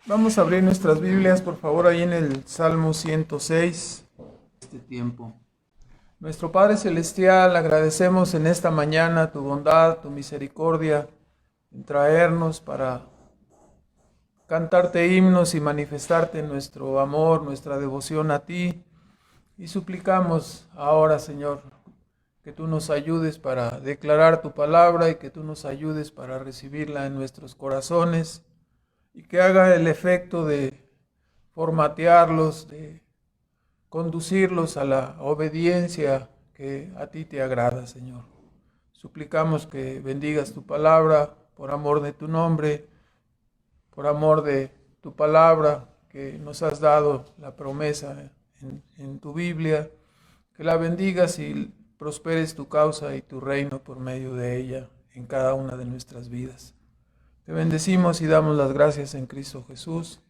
Vamos a abrir nuestras Biblias, por favor, ahí en el Salmo 106. Este tiempo. Nuestro Padre Celestial, agradecemos en esta mañana tu bondad, tu misericordia, en traernos para cantarte himnos y manifestarte nuestro amor, nuestra devoción a ti. Y suplicamos ahora, Señor, que tú nos ayudes para declarar tu palabra y que tú nos ayudes para recibirla en nuestros corazones y que haga el efecto de formatearlos, de conducirlos a la obediencia que a ti te agrada, Señor. Suplicamos que bendigas tu palabra por amor de tu nombre, por amor de tu palabra que nos has dado la promesa en tu Biblia, que la bendigas y prosperes tu causa y tu reino por medio de ella en cada una de nuestras vidas. Te bendecimos y damos las gracias en Cristo Jesús.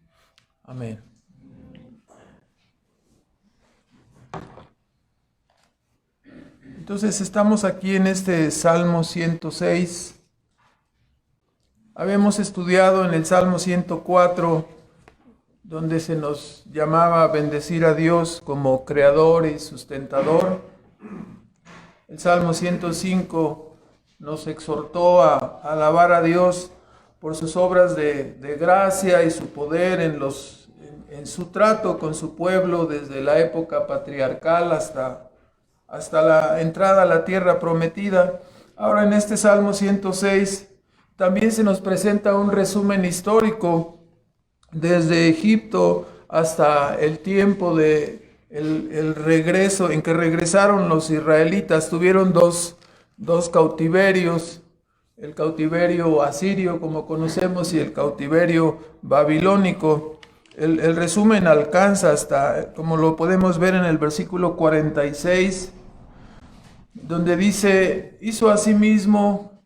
Amén. Entonces estamos aquí en este Salmo 106. Habíamos estudiado en el Salmo 104, donde se nos llamaba a bendecir a Dios como creador y sustentador. El Salmo 105 nos exhortó a alabar a Dios por sus obras de gracia y su poder en su trato con su pueblo desde la época patriarcal hasta la entrada a la tierra prometida. Ahora en este Salmo 106 también se nos presenta un resumen histórico desde Egipto hasta el tiempo de el regreso, en que regresaron los israelitas. Tuvieron dos cautiverios, el cautiverio asirio, como conocemos, y el cautiverio babilónico. El resumen alcanza hasta, como lo podemos ver en el versículo 46, donde dice: hizo asimismo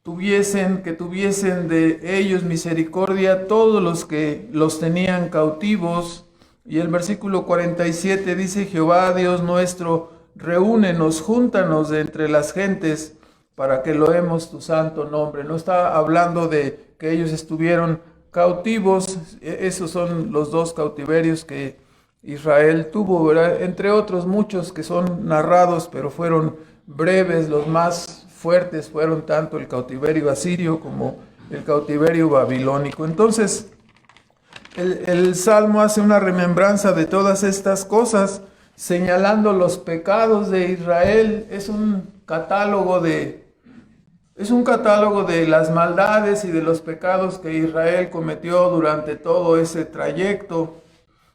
que tuviesen de ellos misericordia todos los que los tenían cautivos. Y el versículo 47 dice: Jehová Dios nuestro, reúnenos, júntanos de entre las gentes, para que loemos tu santo nombre. No está hablando de que ellos estuvieron cautivos. Esos son los dos cautiverios que Israel tuvo, ¿verdad? Entre otros muchos que son narrados, pero fueron breves. Los más fuertes fueron tanto el cautiverio asirio como el cautiverio babilónico. Entonces, el Salmo hace una remembranza de todas estas cosas, señalando los pecados de Israel. Es un catálogo de las maldades y de los pecados que Israel cometió durante todo ese trayecto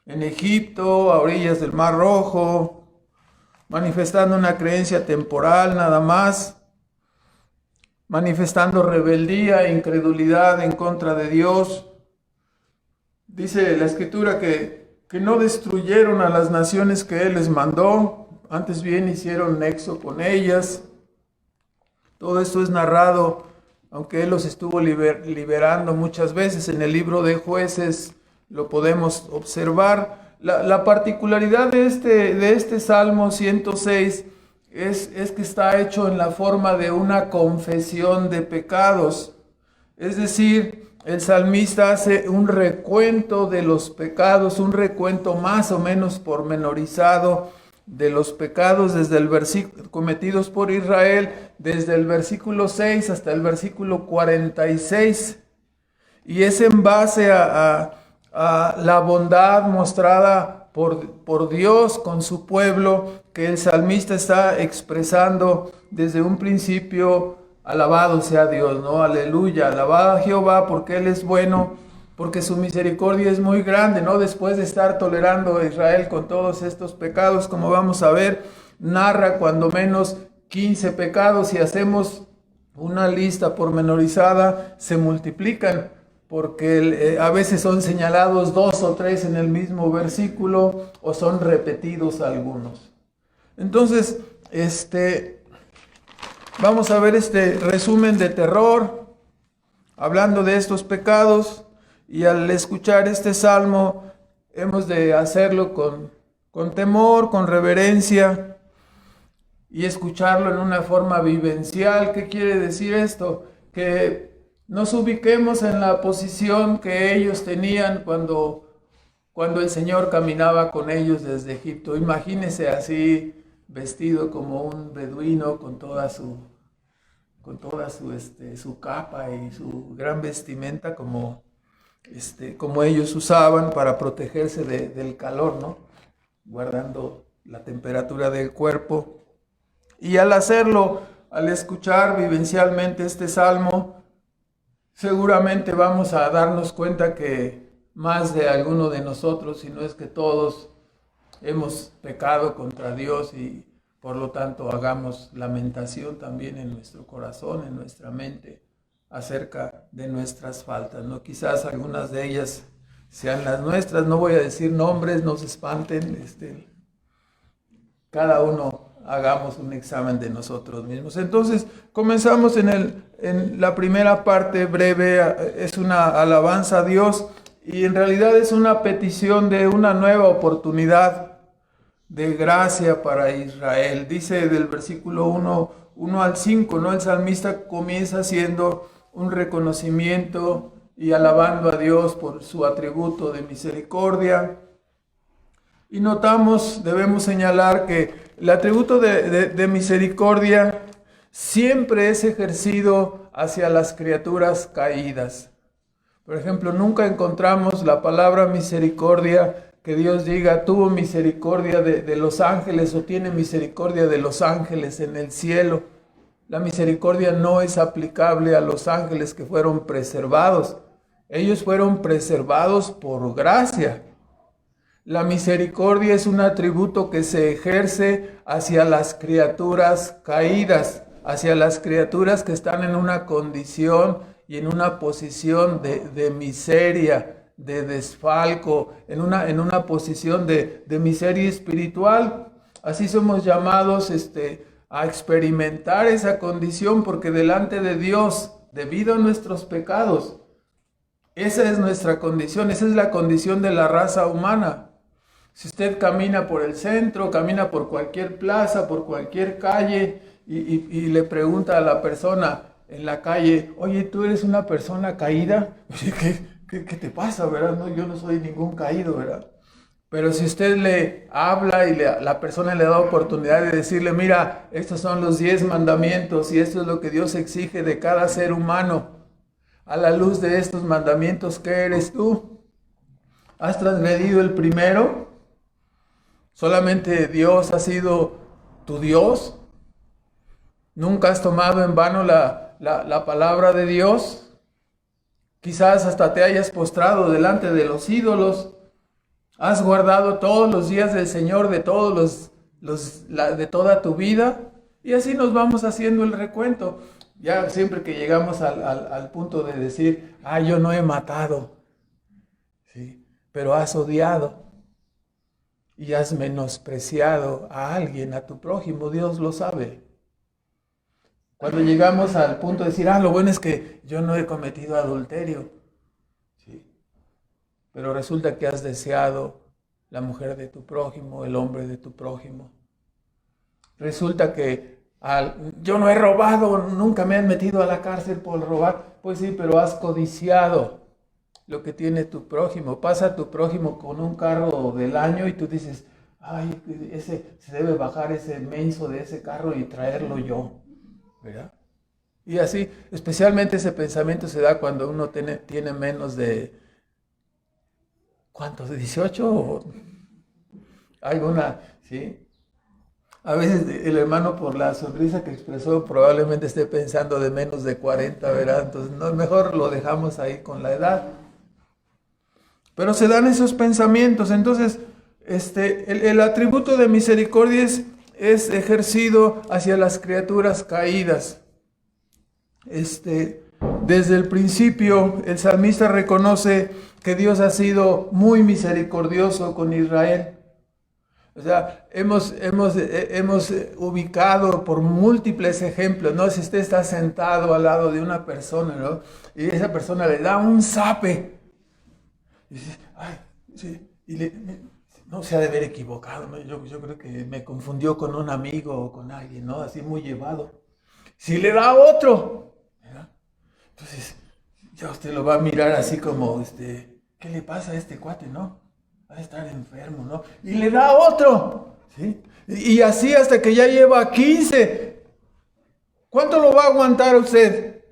en Egipto, a orillas del Mar Rojo, manifestando una creencia temporal nada más, manifestando rebeldía e incredulidad en contra de Dios. Dice la Escritura que no destruyeron a las naciones que Él les mandó, antes bien hicieron nexo con ellas. Todo esto es narrado, aunque Él los estuvo liberando muchas veces. En el libro de Jueces lo podemos observar. La particularidad de este Salmo 106 es que está hecho en la forma de una confesión de pecados. Es decir, el salmista hace un recuento de los pecados, un recuento más o menos pormenorizado de los pecados cometidos por Israel, desde el versículo 6 hasta el versículo 46. Y es en base a la bondad mostrada por Dios con su pueblo que el salmista está expresando desde un principio: alabado sea Dios, ¿no? Aleluya, alabado a Jehová porque Él es bueno, porque su misericordia es muy grande, ¿no? Después de estar tolerando a Israel con todos estos pecados, como vamos a ver, narra cuando menos 15 pecados. Si hacemos una lista pormenorizada, se multiplican, porque a veces son señalados 2 o 3 en el mismo versículo, o son repetidos algunos. Entonces, vamos a ver este resumen de terror, hablando de estos pecados, y al escuchar este salmo hemos de hacerlo con temor, con reverencia, y escucharlo en una forma vivencial. ¿Qué quiere decir esto? Que nos ubiquemos en la posición que ellos tenían cuando el Señor caminaba con ellos desde Egipto. Imagínense así, vestido como un beduino con toda su capa y su gran vestimenta como ellos usaban para protegerse del calor, ¿no? Guardando la temperatura del cuerpo. Y al hacerlo, al escuchar vivencialmente este salmo, seguramente vamos a darnos cuenta que más de alguno de nosotros, si no es que todos, hemos pecado contra Dios y por lo tanto hagamos lamentación también en nuestro corazón, en nuestra mente, acerca de nuestras faltas, ¿no? Quizás algunas de ellas sean las nuestras, no voy a decir nombres, no se espanten, cada uno hagamos un examen de nosotros mismos. Entonces, comenzamos en la primera parte breve, es una alabanza a Dios y en realidad es una petición de una nueva oportunidad de gracia para Israel. Dice del versículo 1 al 5, ¿no? El salmista comienza haciendo un reconocimiento y alabando a Dios por su atributo de misericordia. Y debemos señalar que el atributo de misericordia siempre es ejercido hacia las criaturas caídas. Por ejemplo, nunca encontramos la palabra misericordia que Dios diga, tuvo misericordia de los ángeles o tiene misericordia de los ángeles en el cielo. La misericordia no es aplicable a los ángeles que fueron preservados. Ellos fueron preservados por gracia. La misericordia es un atributo que se ejerce hacia las criaturas caídas, hacia las criaturas que están en una condición y en una posición de miseria, de desfalco, en una posición de miseria espiritual. Así somos llamados a experimentar esa condición porque delante de Dios, debido a nuestros pecados, esa es nuestra condición, esa es la condición de la raza humana. Si usted camina por el centro, camina por cualquier plaza, por cualquier calle y le pregunta a la persona en la calle, oye, ¿tú eres una persona caída? ¿Qué te pasa, verdad? No, yo no soy ningún caído, ¿verdad? Pero si usted le habla y la persona le da oportunidad de decirle, mira, estos son los 10 mandamientos y esto es lo que Dios exige de cada ser humano. A la luz de estos mandamientos, ¿qué eres tú? ¿Has transgredido el primero? ¿Solamente Dios ha sido tu Dios? ¿Nunca has tomado en vano la palabra de Dios? Quizás hasta te hayas postrado delante de los ídolos. ¿Has guardado todos los días del Señor de de toda tu vida? Y así nos vamos haciendo el recuento. Ya siempre que llegamos al punto de decir, yo no he matado, ¿sí? Pero has odiado y has menospreciado a alguien, a tu prójimo, Dios lo sabe. Cuando llegamos al punto de decir, lo bueno es que yo no he cometido adulterio, ¿sí? Pero resulta que has deseado la mujer de tu prójimo, el hombre de tu prójimo. Resulta que yo no he robado, nunca me han metido a la cárcel por robar. Pues sí, pero has codiciado lo que tiene tu prójimo. Pasa tu prójimo con un carro del año y tú dices, se debe bajar ese menso de ese carro y traerlo yo, ¿verdad? Y así, especialmente ese pensamiento se da cuando uno tiene menos de, ¿cuántos? ¿18? Alguna, ¿sí? A veces el hermano, por la sonrisa que expresó, probablemente esté pensando de menos de 40, ¿verdad? Entonces, mejor lo dejamos ahí con la edad. Pero se dan esos pensamientos. Entonces, el atributo de misericordia es ejercido hacia las criaturas caídas. Desde el principio, el salmista reconoce que Dios ha sido muy misericordioso con Israel. O sea, hemos ubicado por múltiples ejemplos, ¿no? Si usted está sentado al lado de una persona, ¿no? Y esa persona le da un zape. Y dice, sí. No se ha de haber equivocado, ¿no? Yo creo que me confundió con un amigo o con alguien, ¿no? Así muy llevado. Si le da otro, ¿verdad? Entonces, ya usted lo va a mirar así como, ¿qué le pasa a este cuate, no? Va a estar enfermo, ¿no? Y le da otro, ¿sí? Y así hasta que ya lleva 15. ¿Cuánto lo va a aguantar usted?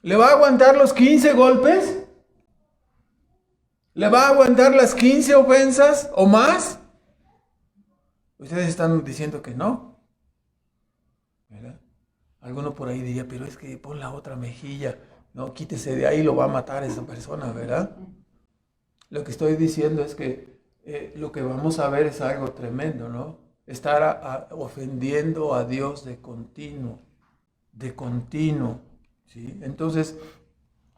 ¿Le va a aguantar los 15 golpes? ¿Le va a aguantar las 15 ofensas o más? Ustedes están diciendo que no, ¿verdad? Alguno por ahí diría, pero es que pon la otra mejilla. No, quítese de ahí, lo va a matar esa persona, ¿verdad? Lo que estoy diciendo es que lo que vamos a ver es algo tremendo, ¿no? Estar ofendiendo a Dios de continuo, ¿sí? Entonces,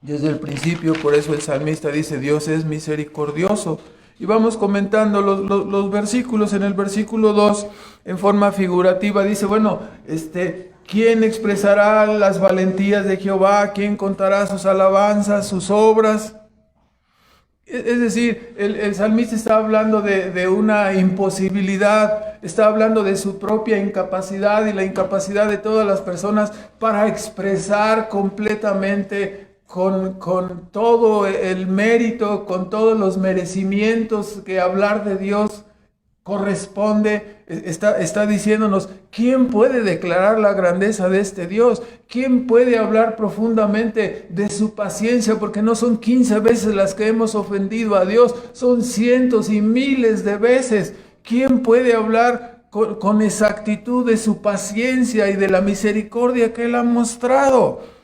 desde el principio, por eso el salmista dice, Dios es misericordioso. Y vamos comentando los versículos. En el versículo 2, en forma figurativa, dice, bueno, ¿quién expresará las valentías de Jehová? ¿Quién contará sus alabanzas, sus obras? Es decir, el salmista está hablando de una imposibilidad, está hablando de su propia incapacidad y la incapacidad de todas las personas para expresar completamente con todo el mérito, con todos los merecimientos que hablar de Dios corresponde. Está diciéndonos, ¿quién puede declarar la grandeza de este Dios? ¿Quién puede hablar profundamente de su paciencia? Porque no son 15 veces las que hemos ofendido a Dios, son cientos y miles de veces. ¿Quién puede hablar con exactitud de su paciencia y de la misericordia que Él ha mostrado?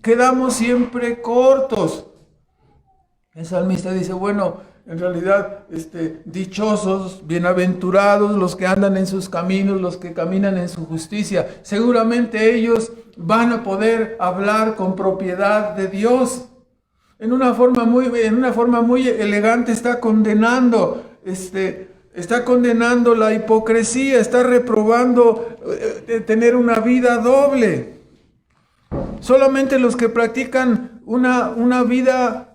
Quedamos siempre cortos. El salmista dice, bueno, en realidad, dichosos, bienaventurados los que andan en sus caminos, los que caminan en su justicia. Seguramente ellos van a poder hablar con propiedad de Dios. En una forma muy elegante está condenando la hipocresía, está reprobando tener una vida doble. Solamente los que practican una vida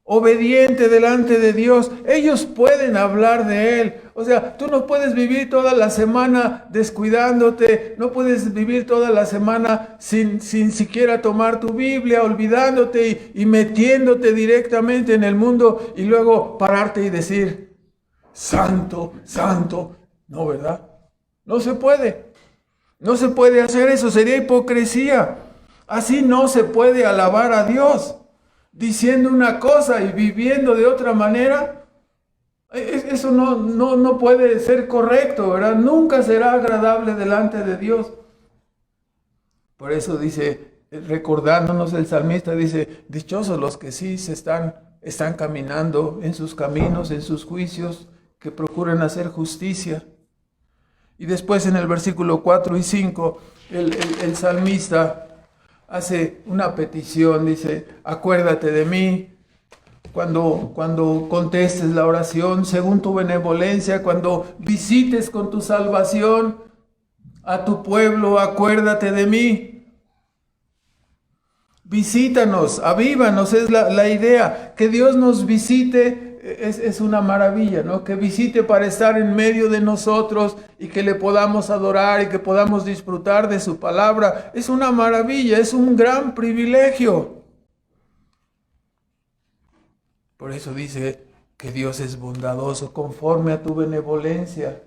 obediente delante de Dios, ellos pueden hablar de Él. O sea, tú no puedes vivir toda la semana descuidándote, no puedes vivir toda la semana sin siquiera tomar tu Biblia, olvidándote y metiéndote directamente en el mundo y luego pararte y decir, santo, santo. No, ¿verdad? No se puede. No se puede hacer eso, sería hipocresía. Así no se puede alabar a Dios. Diciendo una cosa y viviendo de otra manera, eso no puede ser correcto, ¿verdad? Nunca será agradable delante de Dios. Por eso dice, recordándonos el salmista, dice, dichosos los que sí están caminando en sus caminos, en sus juicios, que procuran hacer justicia. Y después en el versículo 4 y 5, el salmista hace una petición, dice, acuérdate de mí cuando contestes la oración según tu benevolencia, cuando visites con tu salvación a tu pueblo, acuérdate de mí. Visítanos, avívanos, es la idea, que Dios nos visite. Es una maravilla, ¿no? Que visite para estar en medio de nosotros y que le podamos adorar y que podamos disfrutar de su palabra. Es una maravilla, es un gran privilegio. Por eso dice que Dios es bondadoso conforme a tu benevolencia.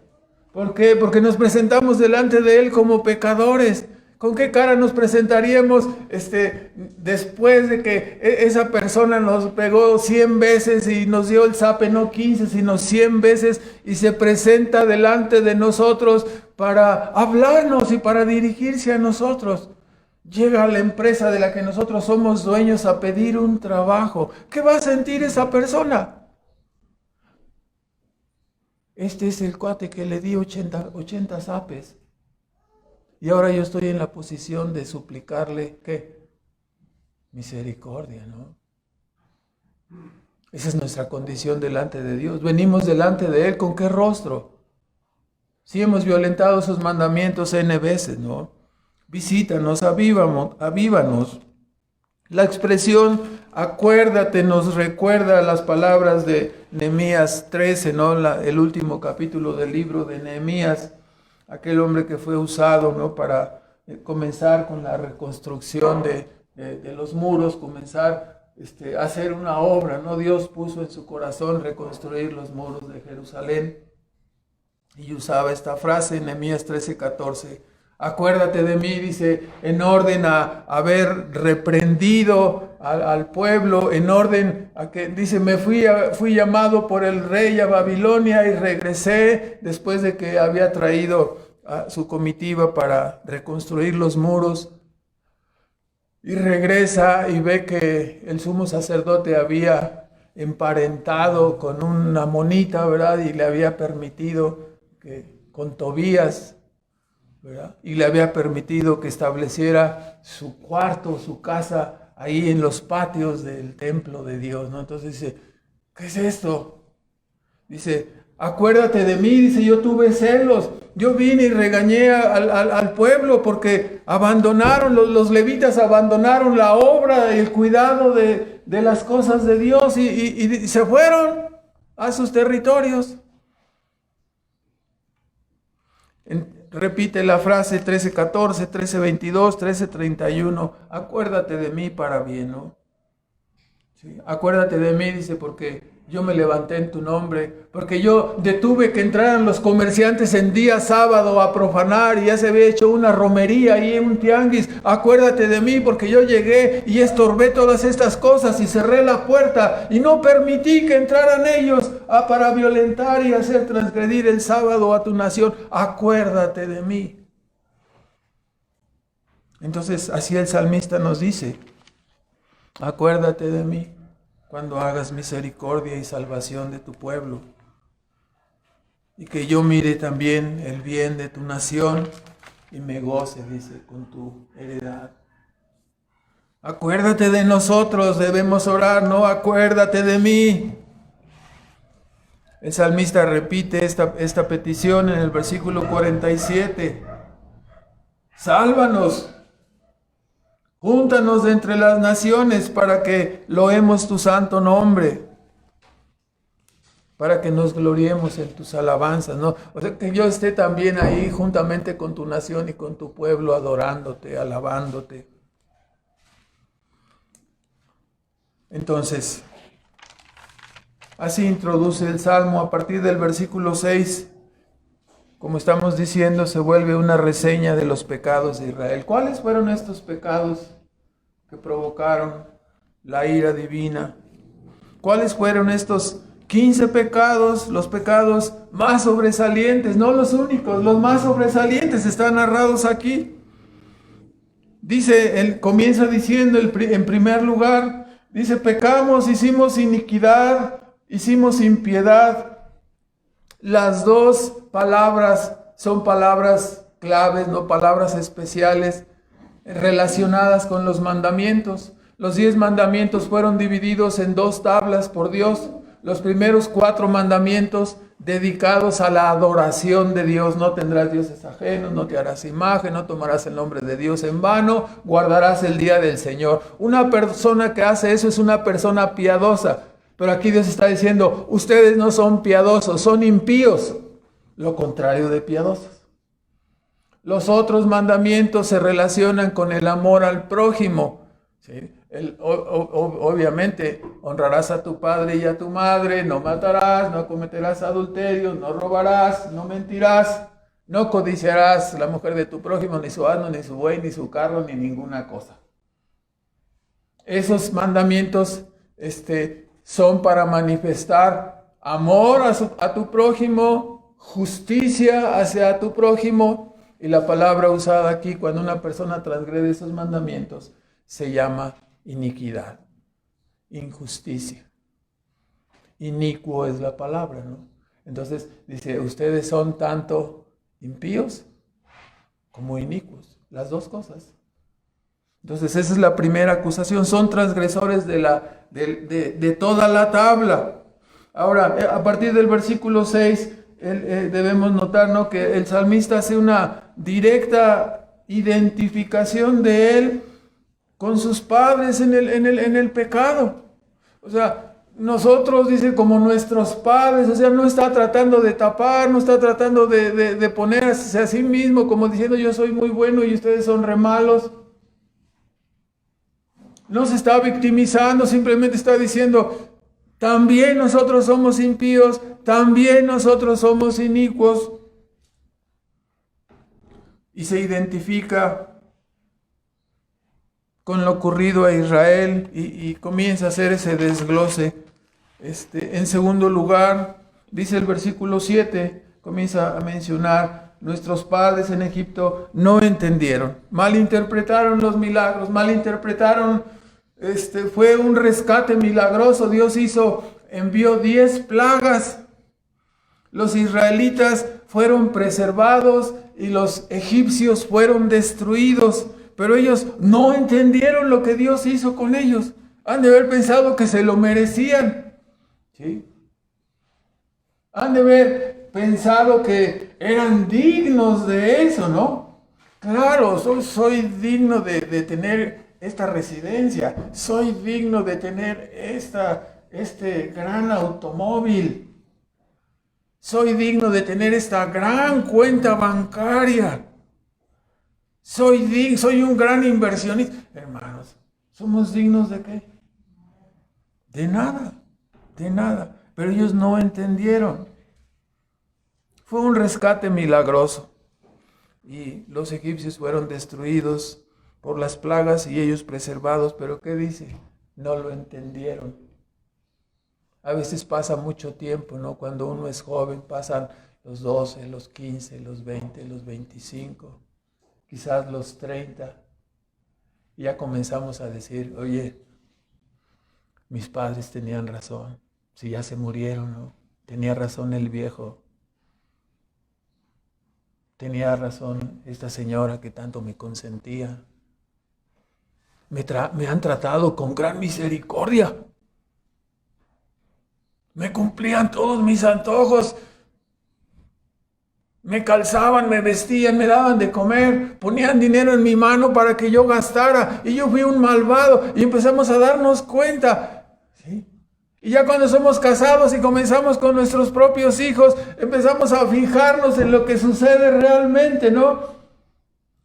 ¿Por qué? Porque nos presentamos delante de Él como pecadores. ¿Con qué cara nos presentaríamos después de que esa persona nos pegó 100 veces y nos dio el zape, no 15, sino 100 veces, y se presenta delante de nosotros para hablarnos y para dirigirse a nosotros? Llega a la empresa de la que nosotros somos dueños a pedir un trabajo. ¿Qué va a sentir esa persona? Este es el cuate que le di 80 zapes. Y ahora yo estoy en la posición de suplicarle, ¿qué? Misericordia, ¿no? Esa es nuestra condición delante de Dios. Venimos delante de Él, ¿con qué rostro? Si hemos violentado sus mandamientos N veces, ¿no? Visítanos, avívanos. La expresión acuérdate nos recuerda las palabras de Nehemías 13, ¿no? El último capítulo del libro de Nehemías. Aquel hombre que fue usado, ¿no? Para comenzar con la reconstrucción de los muros, comenzar a hacer una obra, ¿no? Dios puso en su corazón reconstruir los muros de Jerusalén. Y usaba esta frase en Nehemías 13:14. Acuérdate de mí, dice, en orden a haber reprendido al pueblo, en orden a que, dice, fui llamado por el rey a Babilonia y regresé después de que había traído a su comitiva para reconstruir los muros. Y regresa y ve que el sumo sacerdote había emparentado con una amonita, ¿verdad? Y le había permitido con Tobías, ¿verdad? Y le había permitido que estableciera su cuarto, su casa, ahí en los patios del templo de Dios, ¿no? Entonces dice, ¿qué es esto? Dice, acuérdate de mí, dice, yo tuve celos, yo vine y regañé al pueblo porque abandonaron, los levitas abandonaron la obra y el cuidado de las cosas de Dios y se fueron a sus territorios. Repite la frase 13:14, 13:22, 13:31. Acuérdate de mí para bien, ¿no? Sí, acuérdate de mí, dice, porque yo me levanté en tu nombre, porque yo detuve que entraran los comerciantes en día sábado a profanar y ya se había hecho una romería ahí en un tianguis. Acuérdate de mí porque yo llegué y estorbé todas estas cosas y cerré la puerta y no permití que entraran ellos para violentar y hacer transgredir el sábado a tu nación. Acuérdate de mí. Entonces así el salmista nos dice, acuérdate de mí cuando hagas misericordia y salvación de tu pueblo, y que yo mire también el bien de tu nación y me goce, dice, con tu heredad. Acuérdate de nosotros, debemos orar, no acuérdate de mí. El salmista repite esta petición en el versículo 47. Sálvanos. Júntanos de entre las naciones para que loemos tu santo nombre, para que nos gloriemos en tus alabanzas, ¿no? O sea, que yo esté también ahí juntamente con tu nación y con tu pueblo adorándote, alabándote. Entonces, así introduce el Salmo a partir del versículo 6. Como estamos diciendo, se vuelve una reseña de los pecados de Israel. ¿Cuáles fueron estos pecados que provocaron la ira divina? ¿Cuáles fueron estos 15 pecados, los pecados más sobresalientes? No los únicos, los más sobresalientes están narrados aquí. Dice, él comienza diciendo en primer lugar, dice, pecamos, hicimos iniquidad, hicimos impiedad. Las dos palabras son palabras claves, no palabras especiales relacionadas con los mandamientos. Los 10 mandamientos fueron divididos en 2 tablas por Dios. Los primeros 4 mandamientos dedicados a la adoración de Dios. No tendrás dioses ajenos, no te harás imagen, no tomarás el nombre de Dios en vano, guardarás el día del Señor. Una persona que hace eso es una persona piadosa. Pero aquí Dios está diciendo, ustedes no son piadosos, son impíos. Lo contrario de piadosos. Los otros mandamientos se relacionan con el amor al prójimo. ¿Sí? Obviamente, honrarás a tu padre y a tu madre, no matarás, no cometerás adulterio, no robarás, no mentirás, no codiciarás la mujer de tu prójimo, ni su asno, ni su buey, ni su carro, ni ninguna cosa. Esos mandamientos, son para manifestar amor a tu prójimo, justicia hacia tu prójimo, y la palabra usada aquí cuando una persona transgrede esos mandamientos se llama iniquidad, injusticia. Inicuo es la palabra, ¿no? Entonces dice, ustedes son tanto impíos como inicuos, las dos cosas. Entonces esa es la primera acusación, son transgresores de toda la tabla. Ahora, a partir del versículo 6, debemos notar, ¿no?, que el salmista hace una directa identificación de él con sus padres en el pecado. O sea, nosotros, dice, como nuestros padres, o sea, no está tratando de tapar, no está tratando de ponerse a sí mismo como diciendo yo soy muy bueno y ustedes son re malos. No se está victimizando, simplemente está diciendo, también nosotros somos impíos, también nosotros somos inicuos. Y se identifica con lo ocurrido a Israel y comienza a hacer ese desglose. En segundo lugar, dice el versículo 7, comienza a mencionar, nuestros padres en Egipto no entendieron, malinterpretaron los milagros, malinterpretaron, fue un rescate milagroso, Dios envió 10 plagas, los israelitas fueron preservados y los egipcios fueron destruidos, pero ellos no entendieron lo que Dios hizo con ellos, han de haber pensado que se lo merecían, ¿sí? Han de haber pensado que eran dignos de eso, ¿no? Claro, soy digno de tener esta residencia, soy digno de tener este gran automóvil, soy digno de tener esta gran cuenta bancaria, soy un gran inversionista. Hermanos, ¿somos dignos de qué? De nada, de nada. Pero ellos no entendieron. Fue un rescate milagroso. Y los egipcios fueron destruidos por las plagas y ellos preservados. Pero ¿qué dice? No lo entendieron. A veces pasa mucho tiempo, ¿no? Cuando uno es joven, pasan los 12, los 15, los 20, los 25, quizás los 30. Y ya comenzamos a decir, oye, mis padres tenían razón. Si ya se murieron, ¿no? Tenía razón el viejo. Tenía razón esta señora que tanto me consentía. Me han tratado con gran misericordia. Me cumplían todos mis antojos. Me calzaban, me vestían, me daban de comer, ponían dinero en mi mano para que yo gastara. Y yo fui un malvado. Y empezamos a darnos cuenta, ¿sí? Y ya cuando somos casados y comenzamos con nuestros propios hijos, empezamos a fijarnos en lo que sucede realmente, ¿no?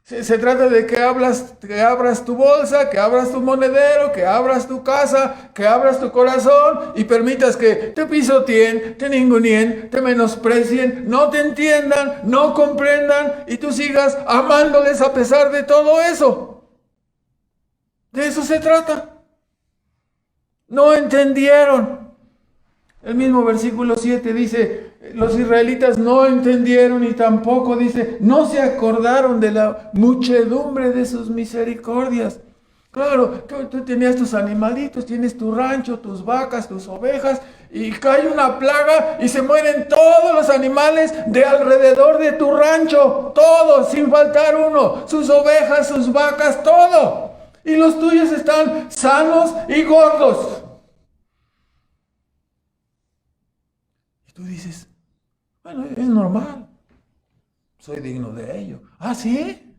Se trata de que abras tu bolsa, que abras tu monedero, que abras tu casa, que abras tu corazón y permitas que te pisoteen, te ninguneen, te menosprecien, no te entiendan, no comprendan y tú sigas amándoles a pesar de todo eso. De eso se trata. No entendieron. El mismo versículo 7 dice, los israelitas no entendieron y tampoco dice, no se acordaron de la muchedumbre de sus misericordias. Claro, tú tenías tus animalitos, tienes tu rancho, tus vacas, tus ovejas, y cae una plaga y se mueren todos los animales de alrededor de tu rancho, todos, sin faltar uno, sus ovejas, sus vacas, todo. Y los tuyos están sanos y gordos. Y tú dices, bueno, es normal. Soy digno de ello. ¿Ah, sí?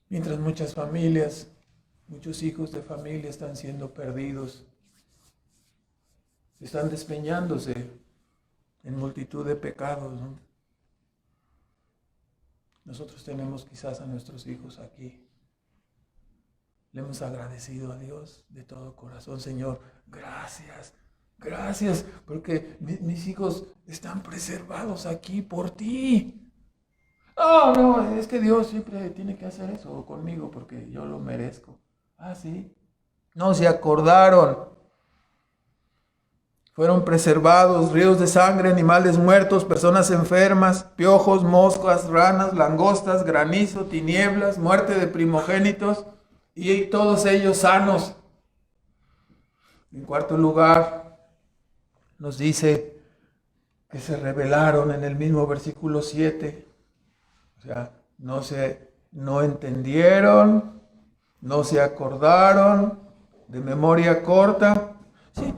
Mientras muchas familias, muchos hijos de familia están siendo perdidos, están despeñándose en multitud de pecados, ¿no? Nosotros tenemos quizás a nuestros hijos aquí. Le hemos agradecido a Dios de todo corazón. Señor, gracias, gracias, porque mis hijos están preservados aquí por ti. Oh, no, es que Dios siempre tiene que hacer eso conmigo porque yo lo merezco. Ah, sí. No se acordaron. Fueron preservados, ríos de sangre, animales muertos, personas enfermas, piojos, moscas, ranas, langostas, granizo, tinieblas, muerte de primogénitos y todos ellos sanos. En cuarto lugar, nos dice que se rebelaron en el mismo versículo 7. O sea, no entendieron, no se acordaron, de memoria corta. Sí.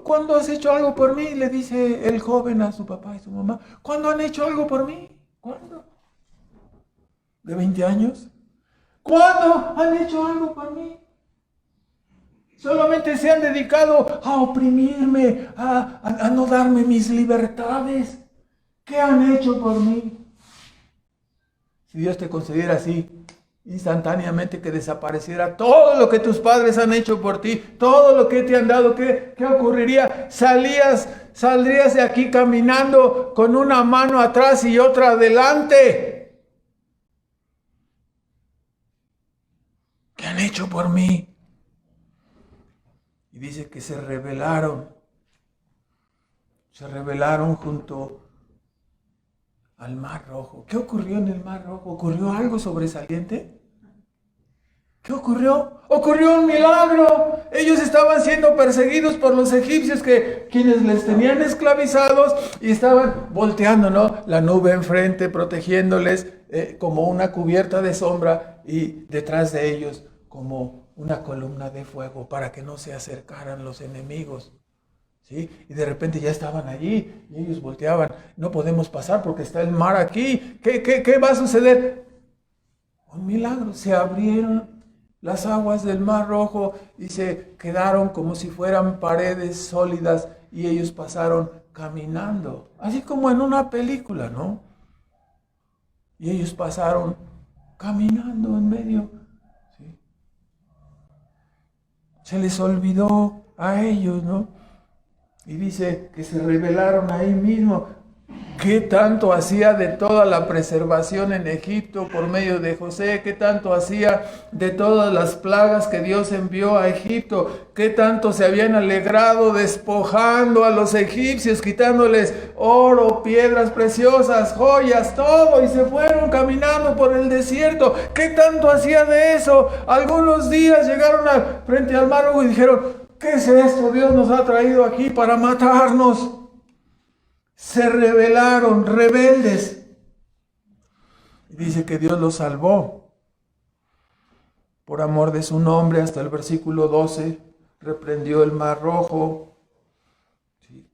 ¿Cuándo has hecho algo por mí? Le dice el joven a su papá y su mamá. ¿Cuándo han hecho algo por mí? ¿Cuándo? ¿De 20 años? ¿Cuándo han hecho algo por mí? Solamente se han dedicado a oprimirme, a no darme mis libertades. ¿Qué han hecho por mí? Si Dios te concediera así, instantáneamente que desapareciera todo lo que tus padres han hecho por ti, todo lo que te han dado, ¿qué ocurriría? Saldrías de aquí caminando con una mano atrás y otra adelante. ¿Qué han hecho por mí? Y dice que se rebelaron junto al Mar Rojo. ¿Qué ocurrió en el Mar Rojo? ¿Ocurrió algo sobresaliente? ¿Qué ocurrió? Ocurrió un milagro. Ellos estaban siendo perseguidos por los egipcios, quienes les tenían esclavizados, y estaban volteando, ¿no? La nube enfrente, protegiéndoles como una cubierta de sombra, y detrás de ellos como una columna de fuego para que no se acercaran los enemigos. ¿Sí? Y de repente ya estaban allí y ellos volteaban. No podemos pasar porque está el mar aquí. ¿Qué va a suceder? Un milagro. Se abrieron las aguas del Mar Rojo y se quedaron como si fueran paredes sólidas y ellos pasaron caminando. Así como en una película, ¿no? Y ellos pasaron caminando en medio. ¿Sí? Se les olvidó a ellos, ¿no? Y dice que se rebelaron ahí mismo. ¿Qué tanto hacía de toda la preservación en Egipto por medio de José? ¿Qué tanto hacía de todas las plagas que Dios envió a Egipto? ¿Qué tanto se habían alegrado despojando a los egipcios, quitándoles oro, piedras preciosas, joyas, todo? Y se fueron caminando por el desierto. ¿Qué tanto hacía de eso? Algunos días llegaron frente al Mar Rojo y dijeron: ¿qué es esto? Dios nos ha traído aquí para matarnos. Se rebelaron, rebeldes. Y dice que Dios los salvó por amor de su nombre. Hasta el versículo 12, reprendió el Mar Rojo. Sí.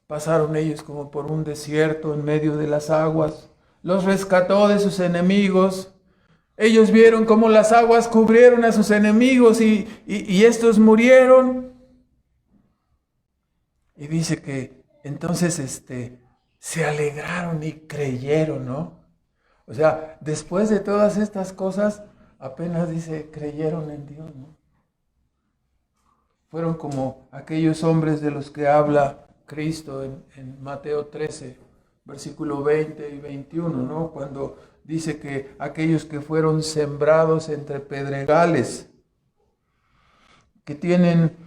Pasaron ellos como por un desierto en medio de las aguas. Los rescató de sus enemigos. Ellos vieron cómo las aguas cubrieron a sus enemigos y estos murieron. Y dice que entonces se alegraron y creyeron, ¿no? O sea, después de todas estas cosas, apenas dice, creyeron en Dios, ¿no? Fueron como aquellos hombres de los que habla Cristo en Mateo 13, versículo 20 y 21, ¿no? Cuando dice que aquellos que fueron sembrados entre pedregales, que tienen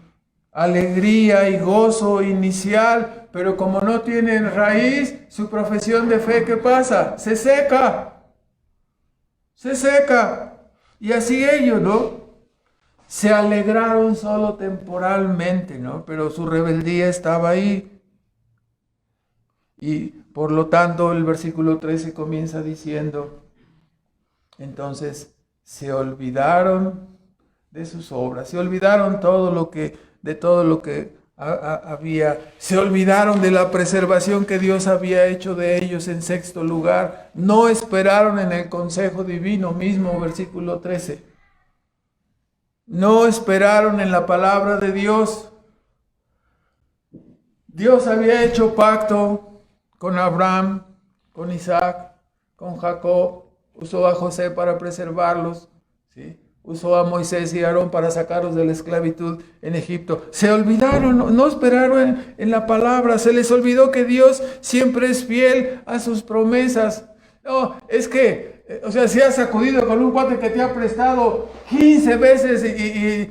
alegría y gozo inicial, pero como no tienen raíz, su profesión de fe, ¿qué pasa? Se seca. Y así ellos, ¿no? Se alegraron solo temporalmente, ¿no? Pero su rebeldía estaba ahí. Y por lo tanto el versículo 13 comienza diciendo: entonces se olvidaron de sus obras, se olvidaron de todo lo que había, se olvidaron de la preservación que Dios había hecho de ellos. En sexto lugar, no esperaron en el consejo divino mismo, versículo 13. No esperaron en la palabra de Dios. Dios había hecho pacto con Abraham, con Isaac, con Jacob. Usó a José para preservarlos, ¿sí? Usó a Moisés y Aarón para sacarlos de la esclavitud en Egipto. Se olvidaron, no esperaron en la palabra. Se les olvidó que Dios siempre es fiel a sus promesas. No, es que, si has acudido con un cuate que te ha prestado 15 veces y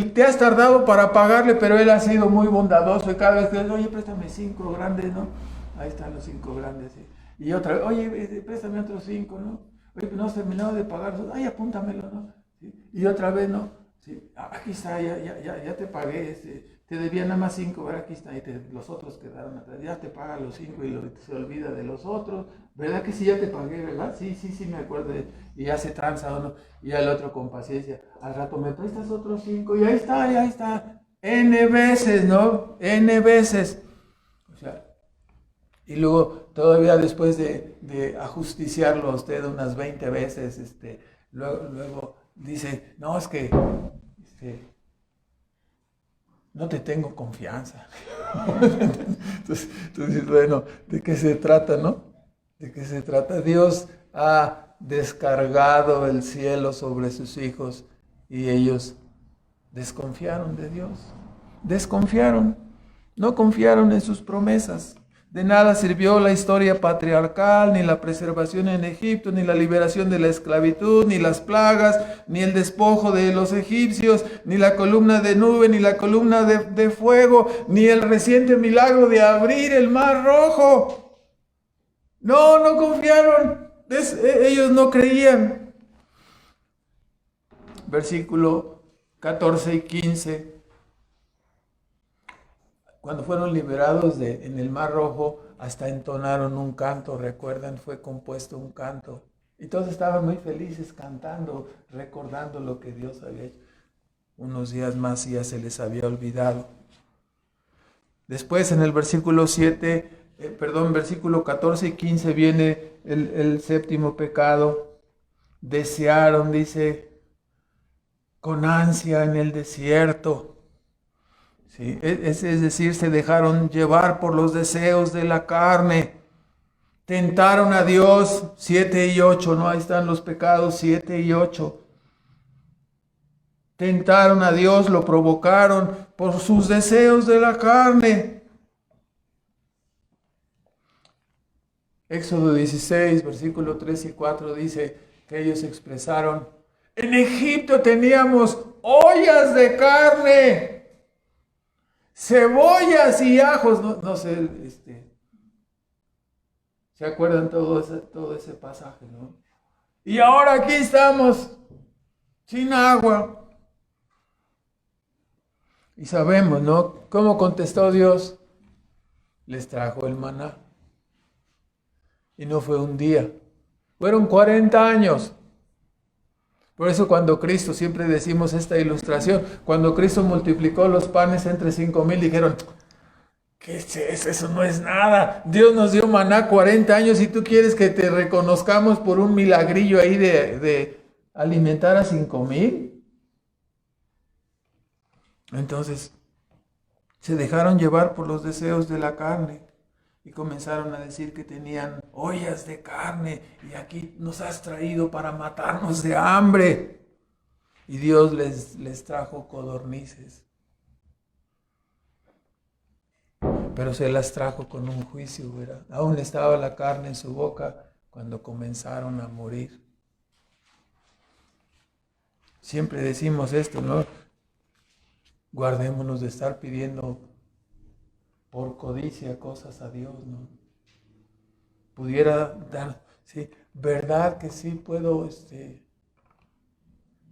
te has tardado para pagarle, pero él ha sido muy bondadoso, y cada vez que dices: oye, préstame 5 grandes, ¿no? Ahí están los 5 grandes, ¿sí? Y otra vez: oye, préstame otros 5, ¿no? Oye, no has terminado de pagar, ay, apúntamelo, ¿no? ¿Sí? Y otra vez, ¿no? ¿Sí? Aquí está, ya te pagué, te debía nada más 5, ¿verdad? Aquí está, y los otros quedaron atrás, ya te paga los 5 y se olvida de los otros, ¿verdad que sí ya te pagué, verdad? Sí, me acuerdo, y ya se tranza uno, y al otro con paciencia, al rato me prestas otros 5, y ahí está, N veces, ¿no? N veces, o sea, y luego todavía después de ajusticiarlo a usted unas 20 veces, luego dice: no, es que no te tengo confianza. Entonces, bueno, ¿de qué se trata, no? ¿De qué se trata? Dios ha descargado el cielo sobre sus hijos y ellos desconfiaron de Dios. Desconfiaron, no confiaron en sus promesas. De nada sirvió la historia patriarcal, ni la preservación en Egipto, ni la liberación de la esclavitud, ni las plagas, ni el despojo de los egipcios, ni la columna de nube, ni la columna de fuego, ni el reciente milagro de abrir el mar rojo. No confiaron. Ellos no creían. Versículo 14 y 15. Cuando fueron liberados en el Mar Rojo, hasta entonaron un canto, recuerdan, fue compuesto un canto. Y todos estaban muy felices cantando, recordando lo que Dios había hecho. Unos días más y ya se les había olvidado. Después en el versículo 14 y 15 viene el séptimo pecado. Desearon, dice, con ansia en el desierto. Sí, es decir, se dejaron llevar por los deseos de la carne. Tentaron a Dios, 7 y 8, ¿no? Ahí están los pecados, 7 y 8. Tentaron a Dios, lo provocaron por sus deseos de la carne. Éxodo 16, versículo 3 y 4 dice que ellos expresaron: en Egipto teníamos ollas de carne, cebollas y ajos. No sé, ¿se acuerdan todo ese pasaje, no? Y ahora aquí estamos, sin agua. Y sabemos, ¿no? ¿Cómo contestó Dios? Les trajo el maná. Y no fue un día, fueron 40 años. Por eso cuando Cristo, siempre decimos esta ilustración, cuando Cristo multiplicó los panes entre 5,000, dijeron: ¿qué es eso? Eso no es nada. Dios nos dio maná 40 años y tú quieres que te reconozcamos por un milagrillo ahí de alimentar a 5,000. Entonces, se dejaron llevar por los deseos de la carne y comenzaron a decir que tenían ollas de carne y aquí nos has traído para matarnos de hambre. Y Dios les trajo codornices. Pero se las trajo con un juicio, ¿verdad? Aún estaba la carne en su boca cuando comenzaron a morir. Siempre decimos esto, ¿no? Guardémonos de estar pidiendo por codicia cosas a Dios, ¿no? Pudiera dar, sí, ¿verdad que sí puedo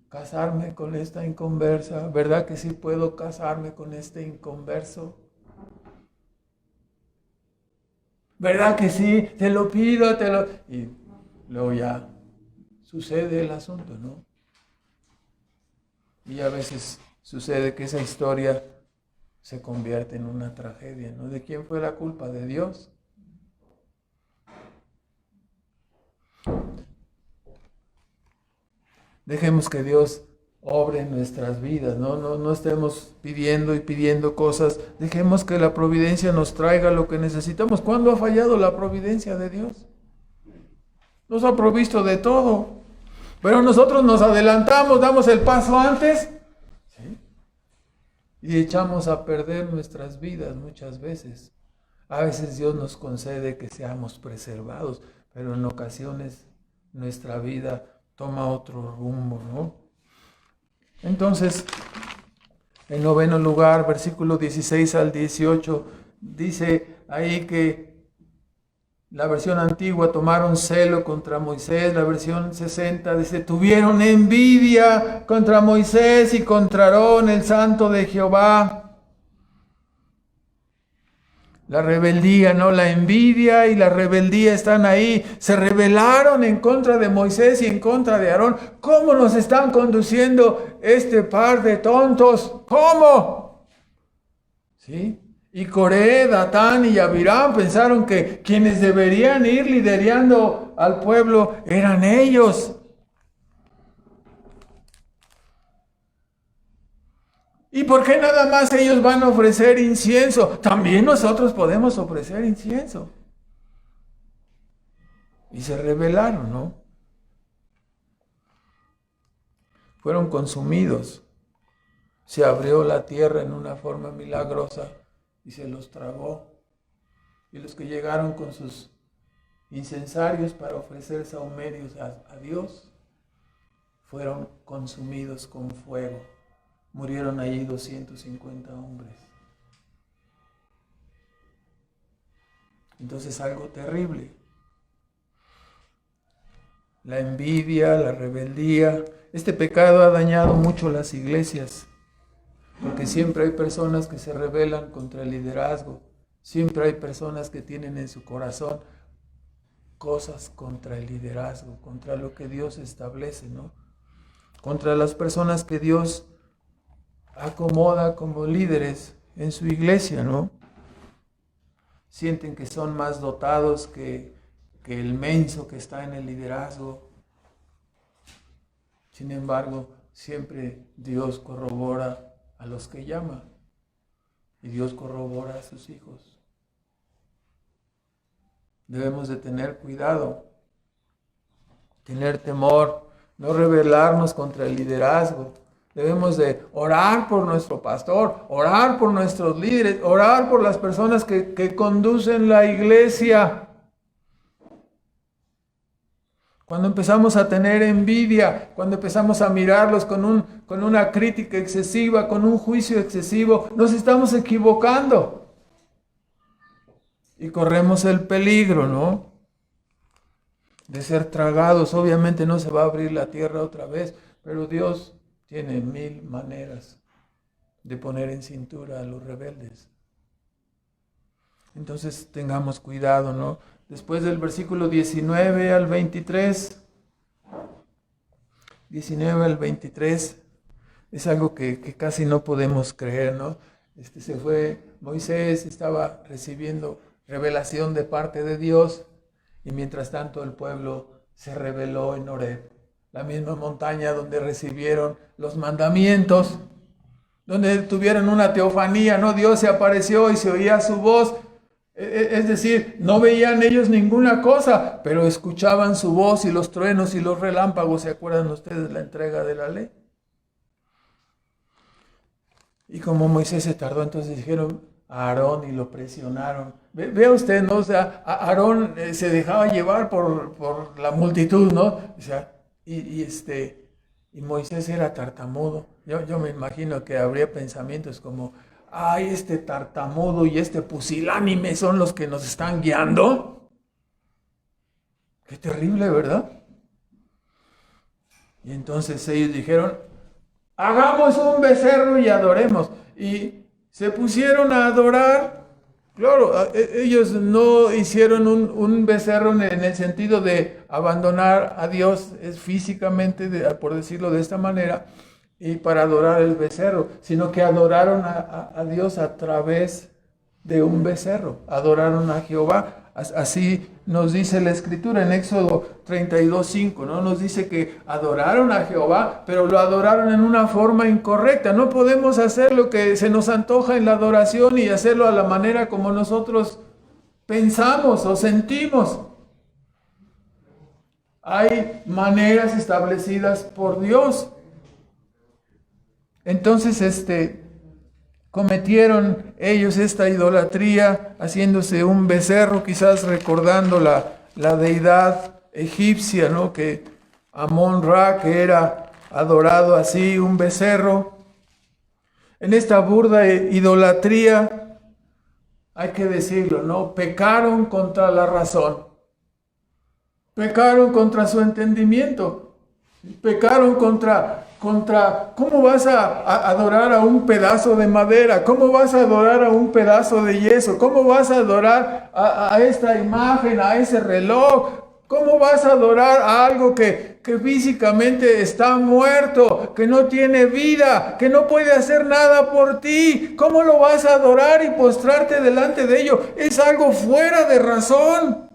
casarme con esta inconversa? ¿Verdad que sí puedo casarme con este inconverso? ¿Verdad que sí? Te lo pido, Y luego ya sucede el asunto, ¿no? Y a veces sucede que esa historia se convierte en una tragedia, ¿no? ¿De quién fue la culpa? ¿De Dios? Dejemos que Dios obre en nuestras vidas, ¿no? No estemos pidiendo y pidiendo cosas. Dejemos que la providencia nos traiga lo que necesitamos. ¿Cuándo ha fallado la providencia de Dios? Nos ha provisto de todo. Pero nosotros nos adelantamos, damos el paso antes, ¿sí? Y echamos a perder nuestras vidas muchas veces. A veces Dios nos concede que seamos preservados, pero en ocasiones nuestra vida toma otro rumbo, ¿no? Entonces, en noveno lugar, versículo 16 al 18, dice ahí que la versión antigua tomaron celo contra Moisés, la versión 60 dice: tuvieron envidia contra Moisés y contra Aarón, el santo de Jehová. La rebeldía, ¿no? La envidia y la rebeldía están ahí. Se rebelaron en contra de Moisés y en contra de Aarón. ¿Cómo nos están conduciendo este par de tontos? ¿Cómo? ¿Sí? Y Coré, Datán y Abiram pensaron que quienes deberían ir liderando al pueblo eran ellos. ¿Y por qué nada más ellos van a ofrecer incienso? También nosotros podemos ofrecer incienso. Y se rebelaron, ¿no? fueron consumidos. Se abrió la tierra en una forma milagrosa y se los tragó. Y los que llegaron con sus incensarios para ofrecer sahumerios a Dios fueron consumidos con fuego. Murieron allí 250 hombres. Entonces algo terrible. La envidia, la rebeldía. Este pecado ha dañado mucho las iglesias, porque siempre hay personas que se rebelan contra el liderazgo. Siempre hay personas que tienen en su corazón cosas contra el liderazgo, contra lo que Dios establece, ¿no? Contra las personas que Dios acomoda como líderes en su iglesia, ¿no? Sienten que son más dotados que el menso que está en el liderazgo. Sin embargo, siempre Dios corrobora a los que llama y Dios corrobora a sus hijos. Debemos de tener cuidado, tener temor, no rebelarnos contra el liderazgo. Debemos de orar por nuestro pastor, orar por nuestros líderes, orar por las personas que conducen la iglesia. Cuando empezamos a tener envidia, cuando empezamos a mirarlos con una crítica excesiva, con un juicio excesivo, nos estamos equivocando. Y corremos el peligro, ¿no? De ser tragados. Obviamente no se va a abrir la tierra otra vez, pero Dios tiene 1000 maneras de poner en cintura a los rebeldes. Entonces tengamos cuidado, ¿no? Después del versículo 19 al 23, 19 al 23, es algo que casi no podemos creer, ¿no? Se fue Moisés, estaba recibiendo revelación de parte de Dios, y mientras tanto el pueblo se rebeló en Horeb, la misma montaña donde recibieron los mandamientos, donde tuvieron una teofanía, ¿no? Dios se apareció y se oía su voz. Es decir, no veían ellos ninguna cosa, pero escuchaban su voz y los truenos y los relámpagos. ¿Se acuerdan ustedes la entrega de la ley? Y como Moisés se tardó, entonces dijeron a Aarón y lo presionaron. Vea usted, ¿no? O sea, Aarón se dejaba llevar por la multitud, ¿no? O sea, y Moisés era tartamudo. Yo me imagino que habría pensamientos como: ay, este tartamudo y este pusilánime son los que nos están guiando. Qué terrible, ¿verdad? Y entonces ellos dijeron: hagamos un becerro y adoremos. Y se pusieron a adorar. Claro, ellos no hicieron un becerro en el sentido de abandonar a Dios físicamente, por decirlo de esta manera, y para adorar el becerro, sino que adoraron a Dios a través de un becerro, adoraron a Jehová. Así nos dice la Escritura en Éxodo 32:5, ¿no? Nos dice que adoraron a Jehová, pero lo adoraron en una forma incorrecta. No podemos hacer lo que se nos antoja en la adoración y hacerlo a la manera como nosotros pensamos o sentimos. Hay maneras establecidas por Dios. Entonces, cometieron ellos esta idolatría, haciéndose un becerro, quizás recordando la deidad egipcia, ¿no? Que Amón-Ra, que era adorado así, un becerro. En esta burda idolatría, hay que decirlo, ¿no? Pecaron contra la razón. Pecaron contra su entendimiento. Pecaron contra ¿cómo vas a adorar a un pedazo de madera? ¿Cómo vas a adorar a un pedazo de yeso? ¿Cómo vas a adorar a esta imagen, a ese reloj? ¿Cómo vas a adorar a algo que físicamente está muerto, que no tiene vida, que no puede hacer nada por ti? ¿Cómo lo vas a adorar y postrarte delante de ello? Es algo fuera de razón.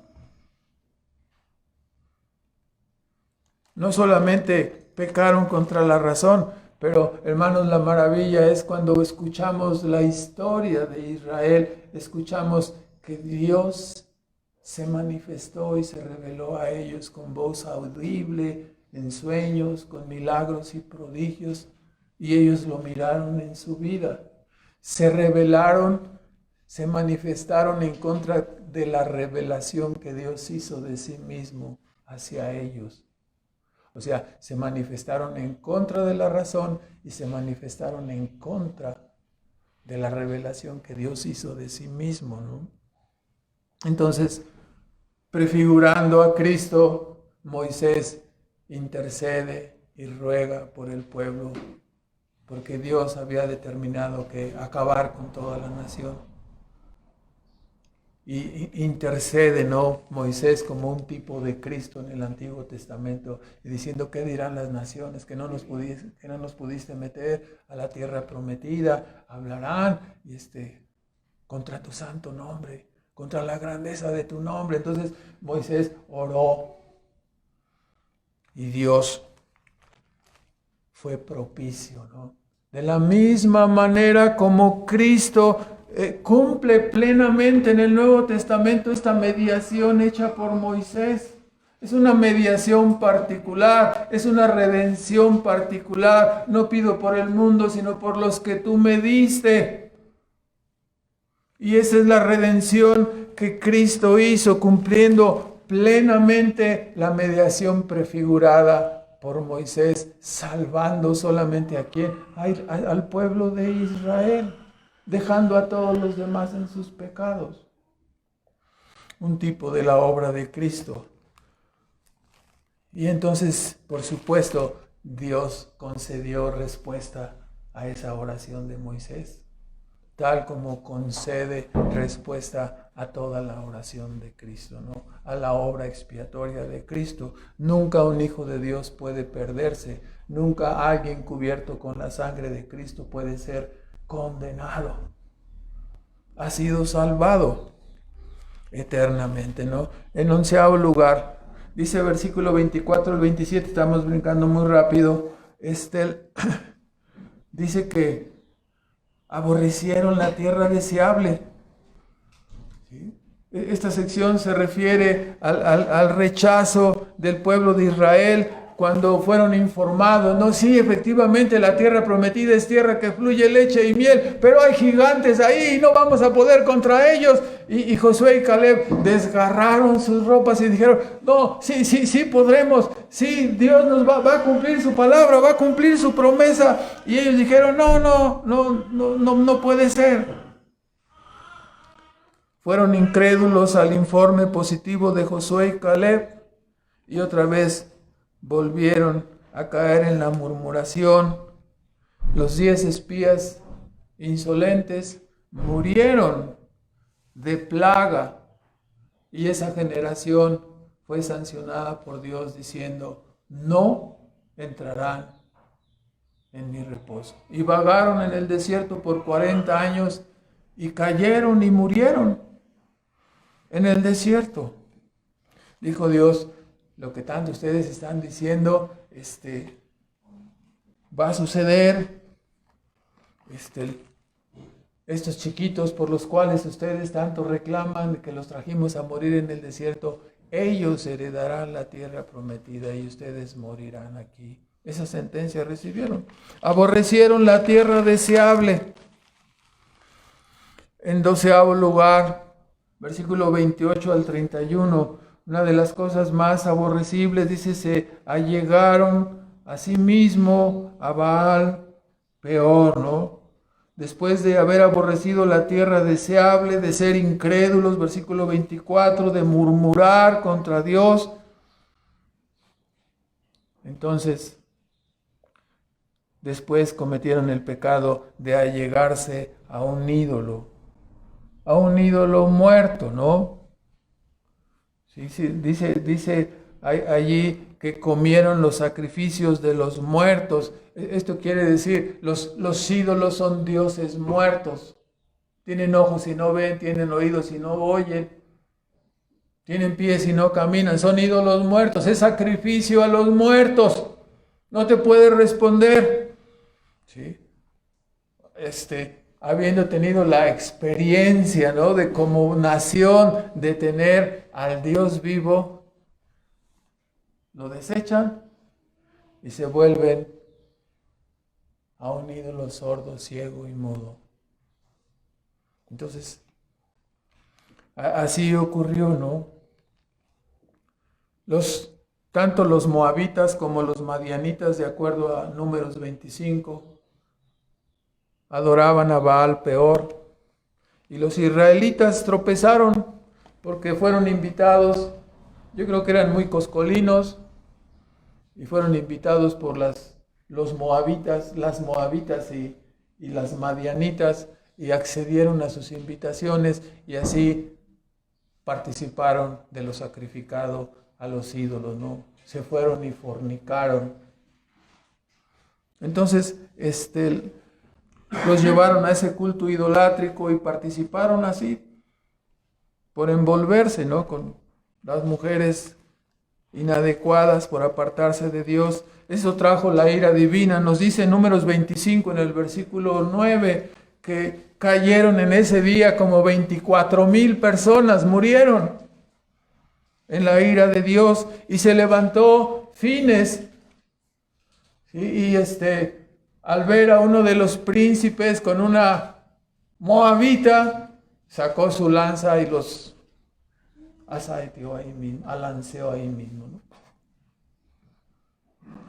No solamente pecaron contra la razón, pero hermanos, la maravilla es cuando escuchamos la historia de Israel, escuchamos que Dios se manifestó y se reveló a ellos con voz audible, en sueños, con milagros y prodigios, y ellos lo miraron en su vida. Se rebelaron, se manifestaron en contra de la revelación que Dios hizo de sí mismo hacia ellos. O sea, se manifestaron en contra de la razón y se manifestaron en contra de la revelación que Dios hizo de sí mismo, ¿no? Entonces, prefigurando a Cristo, Moisés intercede y ruega por el pueblo, porque Dios había determinado que acabar con toda la nación. Y intercede, ¿no? Moisés como un tipo de Cristo en el Antiguo Testamento, y diciendo, ¿qué dirán las naciones? Que no nos pudiste meter a la tierra prometida. Hablarán contra tu santo nombre, contra la grandeza de tu nombre. Entonces Moisés oró y Dios fue propicio, ¿no? De la misma manera como Cristo cumple plenamente en el Nuevo Testamento esta mediación hecha por Moisés. Es una mediación particular, es una redención particular. No pido por el mundo, sino por los que tú me diste. Y esa es la redención que Cristo hizo, cumpliendo plenamente la mediación prefigurada por Moisés, salvando solamente a quién, al pueblo de Israel, dejando a todos los demás en sus pecados. Un tipo de la obra de Cristo. Y entonces, por supuesto, Dios concedió respuesta a esa oración de Moisés, tal como concede respuesta a toda la oración de Cristo, ¿no? A la obra expiatoria de Cristo. Nunca un hijo de Dios puede perderse, nunca alguien cubierto con la sangre de Cristo puede ser condenado. Ha sido salvado eternamente, ¿no? En 11º lugar, dice versículo 24 al 27, estamos brincando muy rápido, dice que aborrecieron la tierra deseable. ¿Sí? Esta sección se refiere al rechazo del pueblo de Israel cuando fueron informados, no, sí, efectivamente la tierra prometida es tierra que fluye leche y miel, pero hay gigantes ahí y no vamos a poder contra ellos. Y Josué y Caleb desgarraron sus ropas y dijeron, no, sí podremos, sí, Dios nos va a cumplir su palabra, va a cumplir su promesa. Y ellos dijeron, no puede ser. Fueron incrédulos al informe positivo de Josué y Caleb y otra vez volvieron a caer en la murmuración. Los 10 espías insolentes murieron de plaga y esa generación fue sancionada por Dios diciendo, no entrarán en mi reposo. Y vagaron en el desierto por 40 años y cayeron y murieron en el desierto. Dijo Dios, lo que tanto ustedes están diciendo, va a suceder. Estos chiquitos por los cuales ustedes tanto reclaman que los trajimos a morir en el desierto, ellos heredarán la tierra prometida y ustedes morirán aquí. Esa sentencia recibieron. Aborrecieron la tierra deseable. En 12º lugar, versículo 28 al 31, una de las cosas más aborrecibles, dice, se allegaron a sí mismo a Baal peor, ¿no? Después de haber aborrecido la tierra deseable, de ser incrédulos, versículo 24, de murmurar contra Dios. Entonces, después cometieron el pecado de allegarse a un ídolo muerto, ¿no? Sí, dice allí que comieron los sacrificios de los muertos. Esto quiere decir, los ídolos son dioses muertos. Tienen ojos y no ven, tienen oídos y no oyen, tienen pies y no caminan, son ídolos muertos. Es sacrificio a los muertos. No te puede responder. ¿Sí? Habiendo tenido la experiencia, ¿no?, de como nación de tener al Dios vivo, lo desechan y se vuelven a un ídolo sordo, ciego y mudo. Entonces, así ocurrió, ¿no? Tanto los moabitas como los madianitas, de acuerdo a Números 25, adoraban a Baal Peor. Y los israelitas tropezaron porque fueron invitados, yo creo que eran muy coscolinos, y fueron invitados por los moabitas, las moabitas y las madianitas, y accedieron a sus invitaciones y así participaron de lo sacrificado a los ídolos, ¿no? Se fueron y fornicaron. Entonces, los llevaron a ese culto idolátrico y participaron así, por envolverse, ¿no? Con las mujeres inadecuadas, por apartarse de Dios. Eso trajo la ira divina. Nos dice en Números 25, en el versículo 9, que cayeron en ese día como 24,000 personas, murieron en la ira de Dios, y se levantó Fines, ¿sí? Y al ver a uno de los príncipes con una moabita, sacó su lanza y los asaeteó ahí mismo, alanceó ahí mismo, ¿no?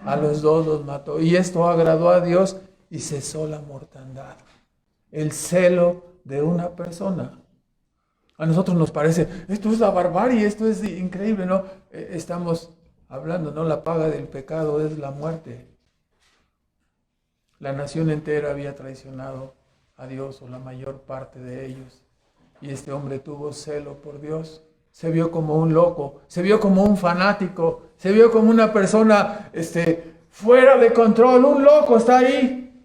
A los dos los mató, y esto agradó a Dios y cesó la mortandad, el celo de una persona. A nosotros nos parece, esto es la barbarie, esto es increíble, ¿no? Estamos hablando, ¿no? La paga del pecado es la muerte. La nación entera había traicionado a Dios, o la mayor parte de ellos. Y este hombre tuvo celo por Dios. Se vio como un loco, se vio como un fanático, se vio como una persona fuera de control. Un loco está ahí.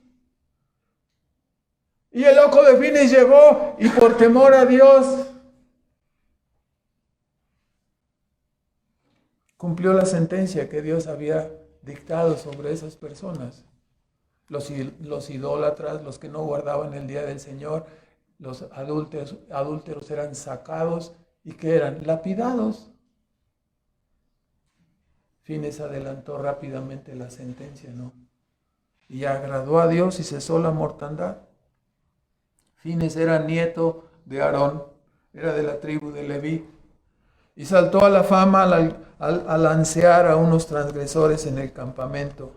Y el loco de Fines llegó y por temor a Dios cumplió la sentencia que Dios había dictado sobre esas personas. Los idólatras, los que no guardaban el día del Señor, los adúlteros eran sacados y que eran lapidados. Fines adelantó rápidamente la sentencia, ¿no? Y agradó a Dios y cesó la mortandad. Fines era nieto de Aarón, era de la tribu de Leví, y saltó a la fama al lancear a unos transgresores en el campamento.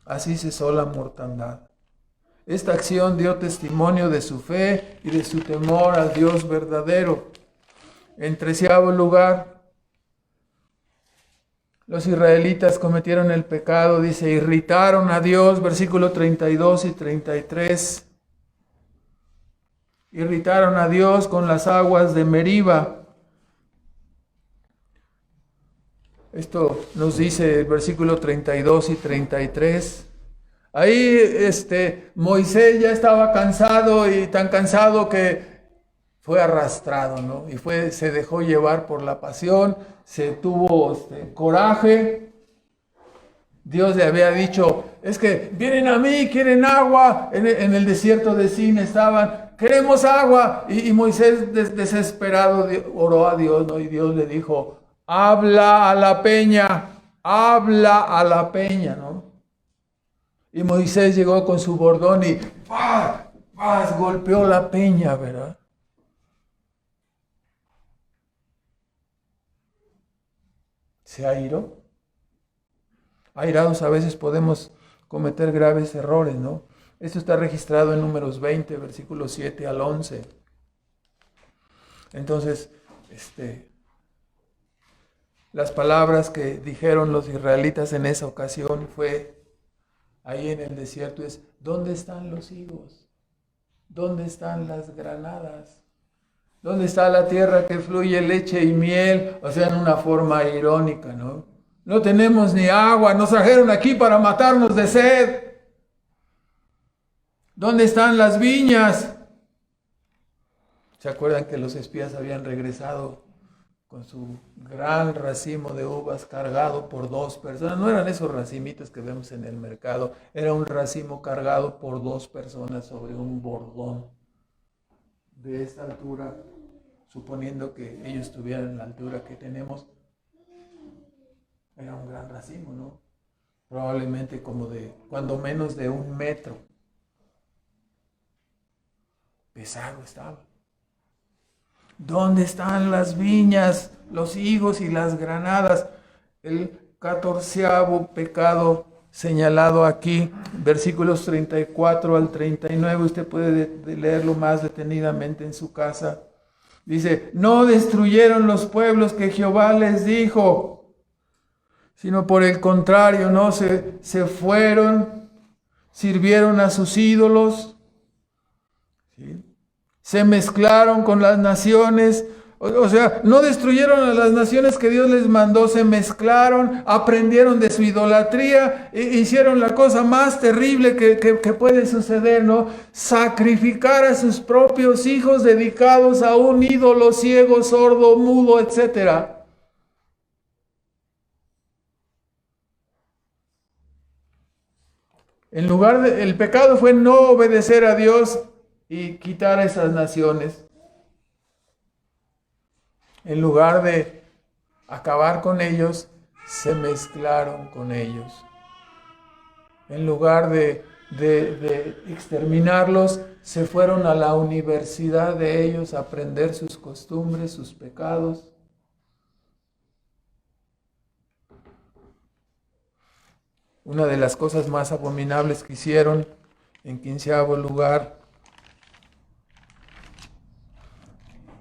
Así cesó la mortandad. Esta acción dio testimonio de su fe y de su temor al Dios verdadero. En 13º lugar, los israelitas cometieron el pecado, dice, irritaron a Dios, versículo 32 y 33. Irritaron a Dios con las aguas de Meriba. Esto nos dice el versículo 32 y 33. Ahí Moisés ya estaba cansado, y tan cansado que fue arrastrado, ¿no? Y se dejó llevar por la pasión, se tuvo coraje. Dios le había dicho, es que vienen a mí, quieren agua. En el desierto de Sin estaban, queremos agua. Y Moisés desesperado oró a Dios, ¿no? Y Dios le dijo, habla a la peña, ¿no? Y Moisés llegó con su bordón y ¡paz! Golpeó la peña, ¿verdad? Se airó. Airados a veces podemos cometer graves errores, ¿no? Esto está registrado en Números 20, versículos 7 al 11. Entonces, las palabras que dijeron los israelitas en esa ocasión fue, ahí en el desierto, es, ¿dónde están los higos? ¿Dónde están las granadas? ¿Dónde está la tierra que fluye leche y miel? O sea, en una forma irónica, ¿no? No tenemos ni agua, nos trajeron aquí para matarnos de sed. ¿Dónde están las viñas? ¿Se acuerdan que los espías habían regresado con su gran racimo de uvas cargado por 2 personas? No eran esos racimitos que vemos en el mercado, era un racimo cargado por 2 personas sobre un bordón de esta altura, suponiendo que ellos tuvieran la altura que tenemos. Era un gran racimo, ¿no? probablemente como de, cuando menos de 1 metro. Pesado estaba. ¿Dónde están las viñas, los higos y las granadas? El 14º pecado señalado aquí, versículos 34 al 39, usted puede leerlo más detenidamente en su casa. Dice, no destruyeron los pueblos que Jehová les dijo, sino por el contrario, no se fueron, sirvieron a sus ídolos, ¿sí? Se mezclaron con las naciones, o sea, no destruyeron a las naciones que Dios les mandó, se mezclaron, aprendieron de su idolatría, hicieron la cosa más terrible que puede suceder, ¿no? Sacrificar a sus propios hijos dedicados a un ídolo ciego, sordo, mudo, etc. En lugar de, el pecado fue no obedecer a Dios y quitar a esas naciones. En lugar de acabar con ellos, se mezclaron con ellos. En lugar de exterminarlos, se fueron a la universidad de ellos a aprender sus costumbres, sus pecados. Una de las cosas más abominables que hicieron, en 15º lugar,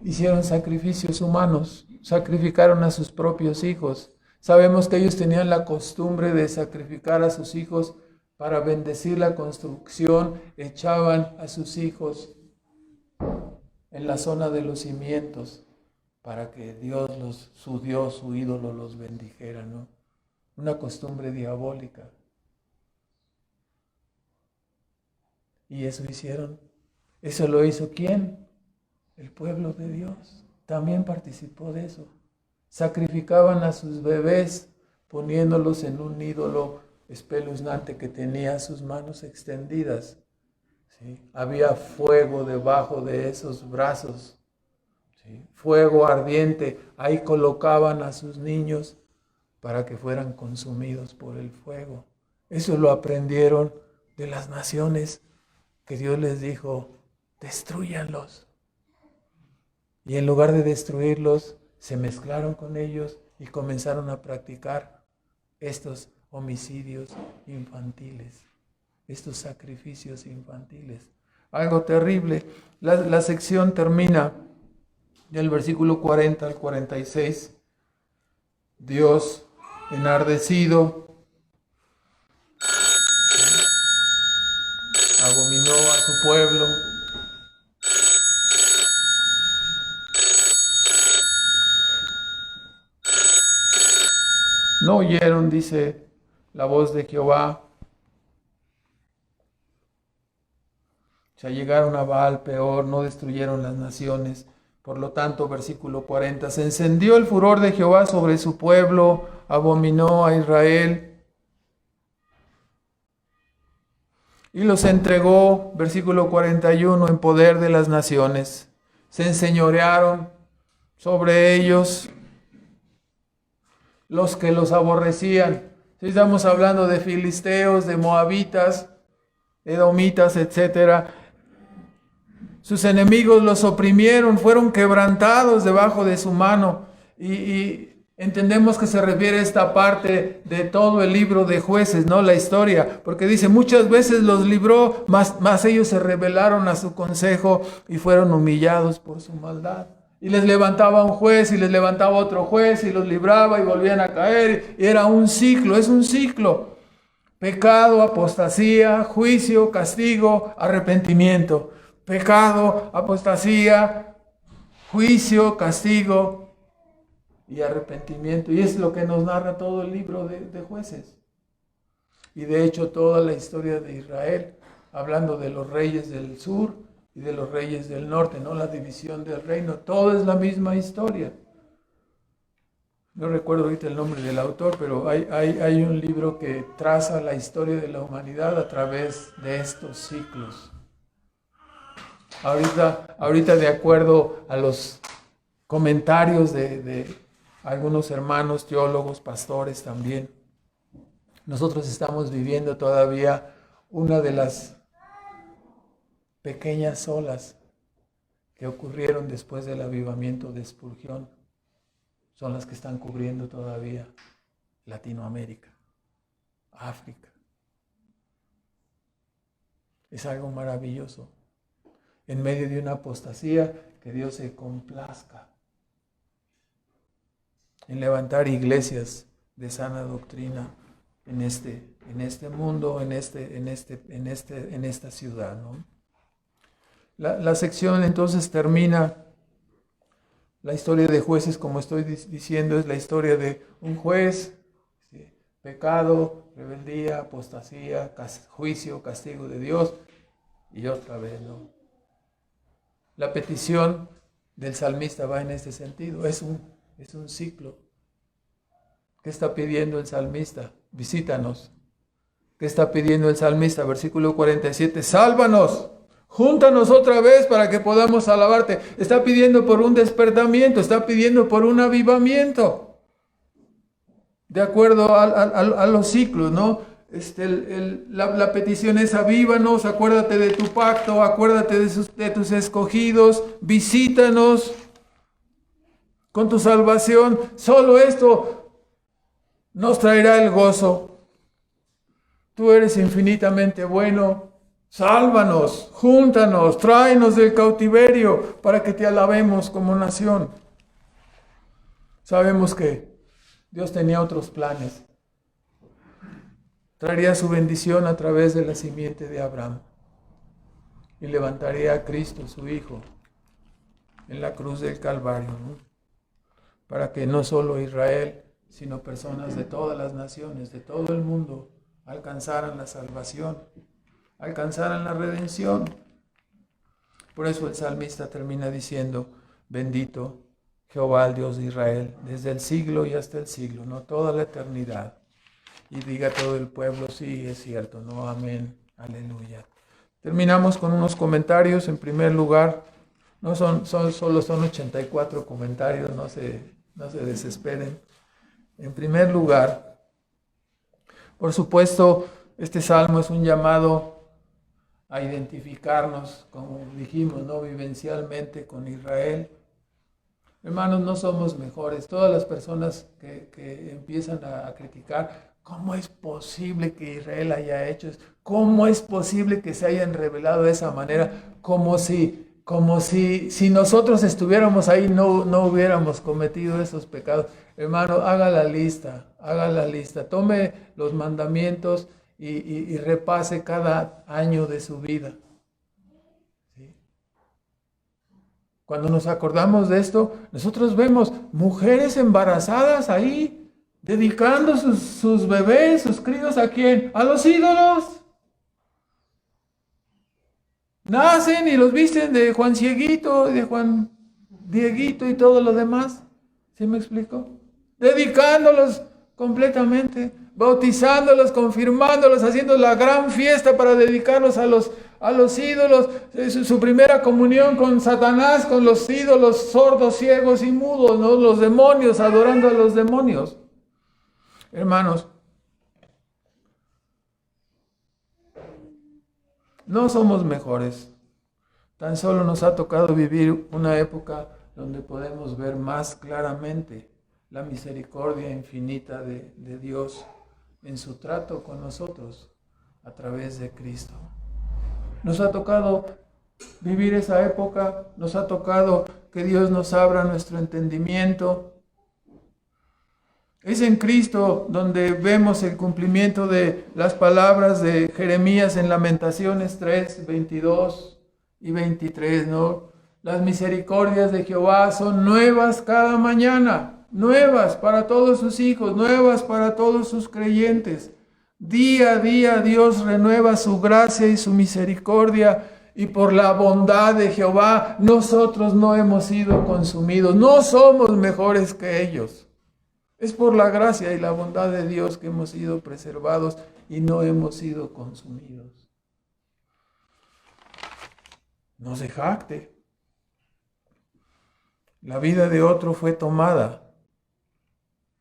hicieron sacrificios humanos, sacrificaron a sus propios hijos. Sabemos que ellos tenían la costumbre de sacrificar a sus hijos para bendecir la construcción, echaban a sus hijos en la zona de los cimientos para que su Dios, su ídolo los bendijera, ¿no? Una costumbre diabólica. Y eso hicieron. ¿Eso lo hizo quién? El pueblo de Dios también participó de eso. Sacrificaban a sus bebés poniéndolos en un ídolo espeluznante que tenía sus manos extendidas. ¿Sí? Había fuego debajo de esos brazos. ¿Sí? Fuego ardiente. Ahí colocaban a sus niños para que fueran consumidos por el fuego. Eso lo aprendieron de las naciones que Dios les dijo, destrúyanlos. Y en lugar de destruirlos, se mezclaron con ellos y comenzaron a practicar estos homicidios infantiles, estos sacrificios infantiles. Algo terrible. La sección termina del versículo 40 al 46. Dios, enardecido, abominó a su pueblo. No oyeron, dice, la voz de Jehová. Se allegaron a Baal Peor, no destruyeron las naciones. Por lo tanto, versículo 40, se encendió el furor de Jehová sobre su pueblo, abominó a Israel y los entregó, versículo 41, en poder de las naciones. Se enseñorearon sobre ellos los que los aborrecían. Si estamos hablando de filisteos, de moabitas, edomitas, etc. Sus enemigos los oprimieron, fueron quebrantados debajo de su mano. Y entendemos que se refiere a esta parte de todo el libro de Jueces, ¿no? La historia, porque dice, muchas veces los libró, mas ellos se rebelaron a su consejo y fueron humillados por su maldad. Y les levantaba un juez y les levantaba otro juez y los libraba y volvían a caer. Y era un ciclo, es un ciclo. Pecado, apostasía, juicio, castigo, arrepentimiento. Pecado, apostasía, juicio, castigo y arrepentimiento. Y es lo que nos narra todo el libro de Jueces. Y de hecho toda la historia de Israel, hablando de los reyes del sur y de los reyes del norte, ¿no? La división del reino, todo es la misma historia. No recuerdo ahorita el nombre del autor, pero hay un libro que traza la historia de la humanidad a través de estos ciclos. Ahorita de acuerdo a los comentarios de algunos hermanos teólogos, pastores también, Nosotros estamos viviendo todavía una de las pequeñas olas que ocurrieron después del avivamiento de Spurgeon. Son las que están cubriendo todavía Latinoamérica, África. Es algo maravilloso. En medio de una apostasía, que Dios se complazca en levantar iglesias de sana doctrina en este mundo, en esta ciudad, ¿no? La sección entonces termina. La historia de jueces, como estoy diciendo, es la historia de un juez, ¿sí? Pecado, rebeldía, apostasía, juicio, castigo de Dios, y otra vez, ¿no? La petición del salmista va en este sentido, es un ciclo. ¿Qué está pidiendo el salmista? Visítanos. ¿Qué está pidiendo el salmista? Versículo 47, sálvanos. Júntanos otra vez para que podamos alabarte. Está pidiendo por un despertamiento, está pidiendo por un avivamiento. De acuerdo a los ciclos, ¿no? La petición es avívanos, acuérdate de tu pacto, acuérdate de tus escogidos, visítanos con tu salvación. Solo esto nos traerá el gozo. Tú eres infinitamente bueno. Sálvanos, júntanos, tráenos del cautiverio para que te alabemos como nación. Sabemos que Dios tenía otros planes. Traería su bendición a través de la simiente de Abraham y levantaría a Cristo, su Hijo, en la cruz del Calvario, ¿no? Para que no solo Israel, sino personas de todas las naciones, de todo el mundo, alcanzaran la salvación, alcanzaran la redención. Por eso el salmista termina diciendo, bendito Jehová, el Dios de Israel, desde el siglo y hasta el siglo, no toda la eternidad. Y diga todo el pueblo, sí, es cierto, no, amén, aleluya. Terminamos con unos comentarios. En primer lugar, solo son 84 comentarios, no se desesperen. En primer lugar, por supuesto, este salmo es un llamado a identificarnos, como dijimos, ¿no? Vivencialmente con Israel. Hermanos, no somos mejores. Todas las personas que empiezan a criticar, ¿cómo es posible que Israel haya hecho eso? ¿Cómo es posible que se hayan revelado de esa manera? Como si nosotros estuviéramos ahí no hubiéramos cometido esos pecados. Hermano, haga la lista, tome los mandamientos y repase cada año de su vida. ¿Sí? Cuando nos acordamos de esto, nosotros vemos mujeres embarazadas ahí, dedicando sus bebés, sus críos, ¿a quién? A los ídolos. Nacen y los visten de Juan Cieguito, de Juan Dieguito y todo lo demás. ¿Sí me explico? Dedicándolos completamente, bautizándolos, confirmándolos, haciendo la gran fiesta para dedicarlos a los ídolos. Su primera comunión con Satanás, con los ídolos sordos, ciegos y mudos, ¿no? Los demonios, adorando a los demonios. Hermanos, no somos mejores. Tan solo nos ha tocado vivir una época donde podemos ver más claramente la misericordia infinita de Dios en su trato con nosotros a través de Cristo. Nos ha tocado vivir esa época, nos ha tocado que Dios nos abra nuestro entendimiento. Es en Cristo donde vemos el cumplimiento de las palabras de Jeremías en Lamentaciones 3, 22 y 23, ¿no? Las misericordias de Jehová son nuevas cada mañana, nuevas para todos sus hijos, nuevas para todos sus creyentes. Día a día Dios renueva su gracia y su misericordia, y por la bondad de Jehová nosotros no hemos sido consumidos, no somos mejores que ellos. Es por la gracia y la bondad de Dios que hemos sido preservados y no hemos sido consumidos. No se jacte. La vida de otro fue tomada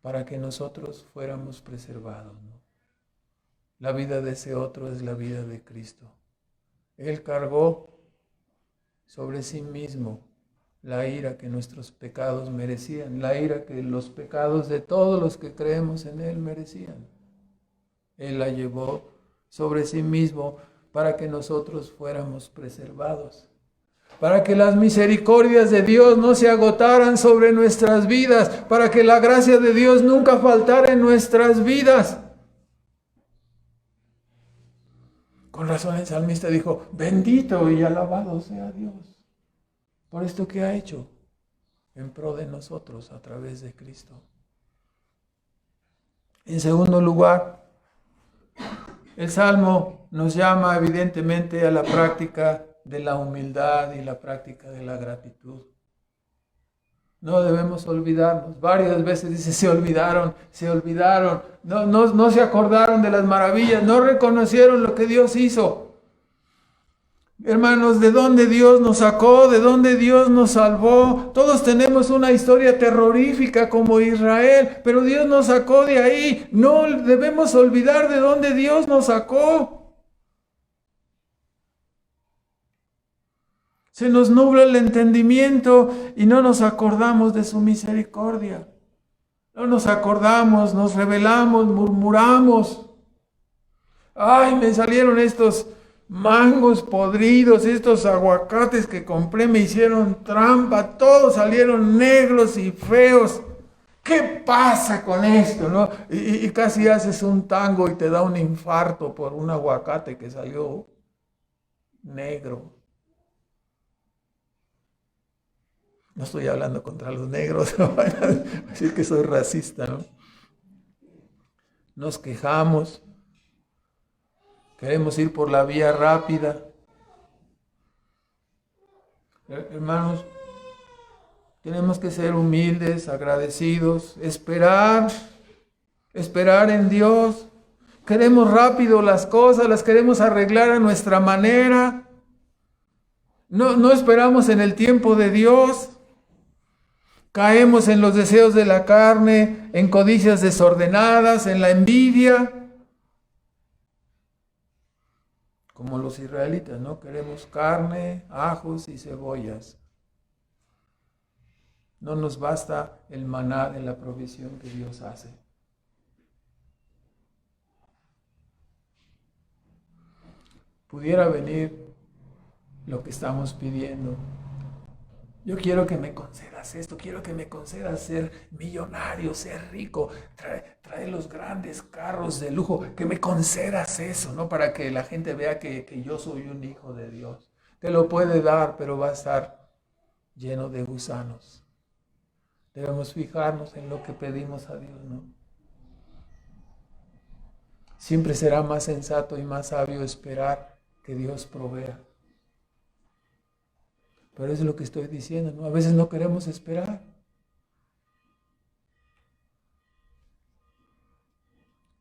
para que nosotros fuéramos preservados, ¿no? La vida de ese otro es la vida de Cristo. Él cargó sobre sí mismo la ira que nuestros pecados merecían, la ira que los pecados de todos los que creemos en Él merecían. Él la llevó sobre sí mismo para que nosotros fuéramos preservados, para que las misericordias de Dios no se agotaran sobre nuestras vidas, para que la gracia de Dios nunca faltara en nuestras vidas. Con razón el salmista dijo, bendito y alabado sea Dios por esto que ha hecho en pro de nosotros a través de Cristo. En segundo lugar, el Salmo nos llama evidentemente a la práctica de la humildad y la práctica de la gratitud. No debemos olvidarnos. Varias veces dice, se olvidaron, no se acordaron de las maravillas, no reconocieron lo que Dios hizo. Hermanos, ¿de dónde Dios nos sacó? ¿De dónde Dios nos salvó? Todos tenemos una historia terrorífica como Israel, pero Dios nos sacó de ahí. No debemos olvidar de dónde Dios nos sacó. Se nos nubla el entendimiento y no nos acordamos de su misericordia. No nos acordamos, nos rebelamos, murmuramos. Ay, me salieron estos mangos podridos, estos aguacates que compré me hicieron trampa, todos salieron negros y feos. ¿Qué pasa con esto, no? Y casi haces un tango y te da un infarto por un aguacate que salió negro. No estoy hablando contra los negros, no van a decir que soy racista, ¿no? Nos quejamos. Queremos ir por la vía rápida. Hermanos, tenemos que ser humildes, agradecidos, esperar en Dios. Queremos rápido las cosas, las queremos arreglar a nuestra manera. No esperamos en el tiempo de Dios. Caemos en los deseos de la carne, en codicias desordenadas, en la envidia. Como los israelitas, ¿no? Queremos carne, ajos y cebollas. No nos basta el maná de la provisión que Dios hace. Pudiera venir lo que estamos pidiendo. Yo quiero que me concedas esto, quiero que me concedas ser millonario, ser rico, trae los grandes carros de lujo, que me concedas eso, ¿no? Para que la gente vea que yo soy un hijo de Dios. Te lo puede dar, pero va a estar lleno de gusanos. Debemos fijarnos en lo que pedimos a Dios, ¿no? Siempre será más sensato y más sabio esperar que Dios provea. Pero eso es lo que estoy diciendo, ¿no? A veces no queremos esperar.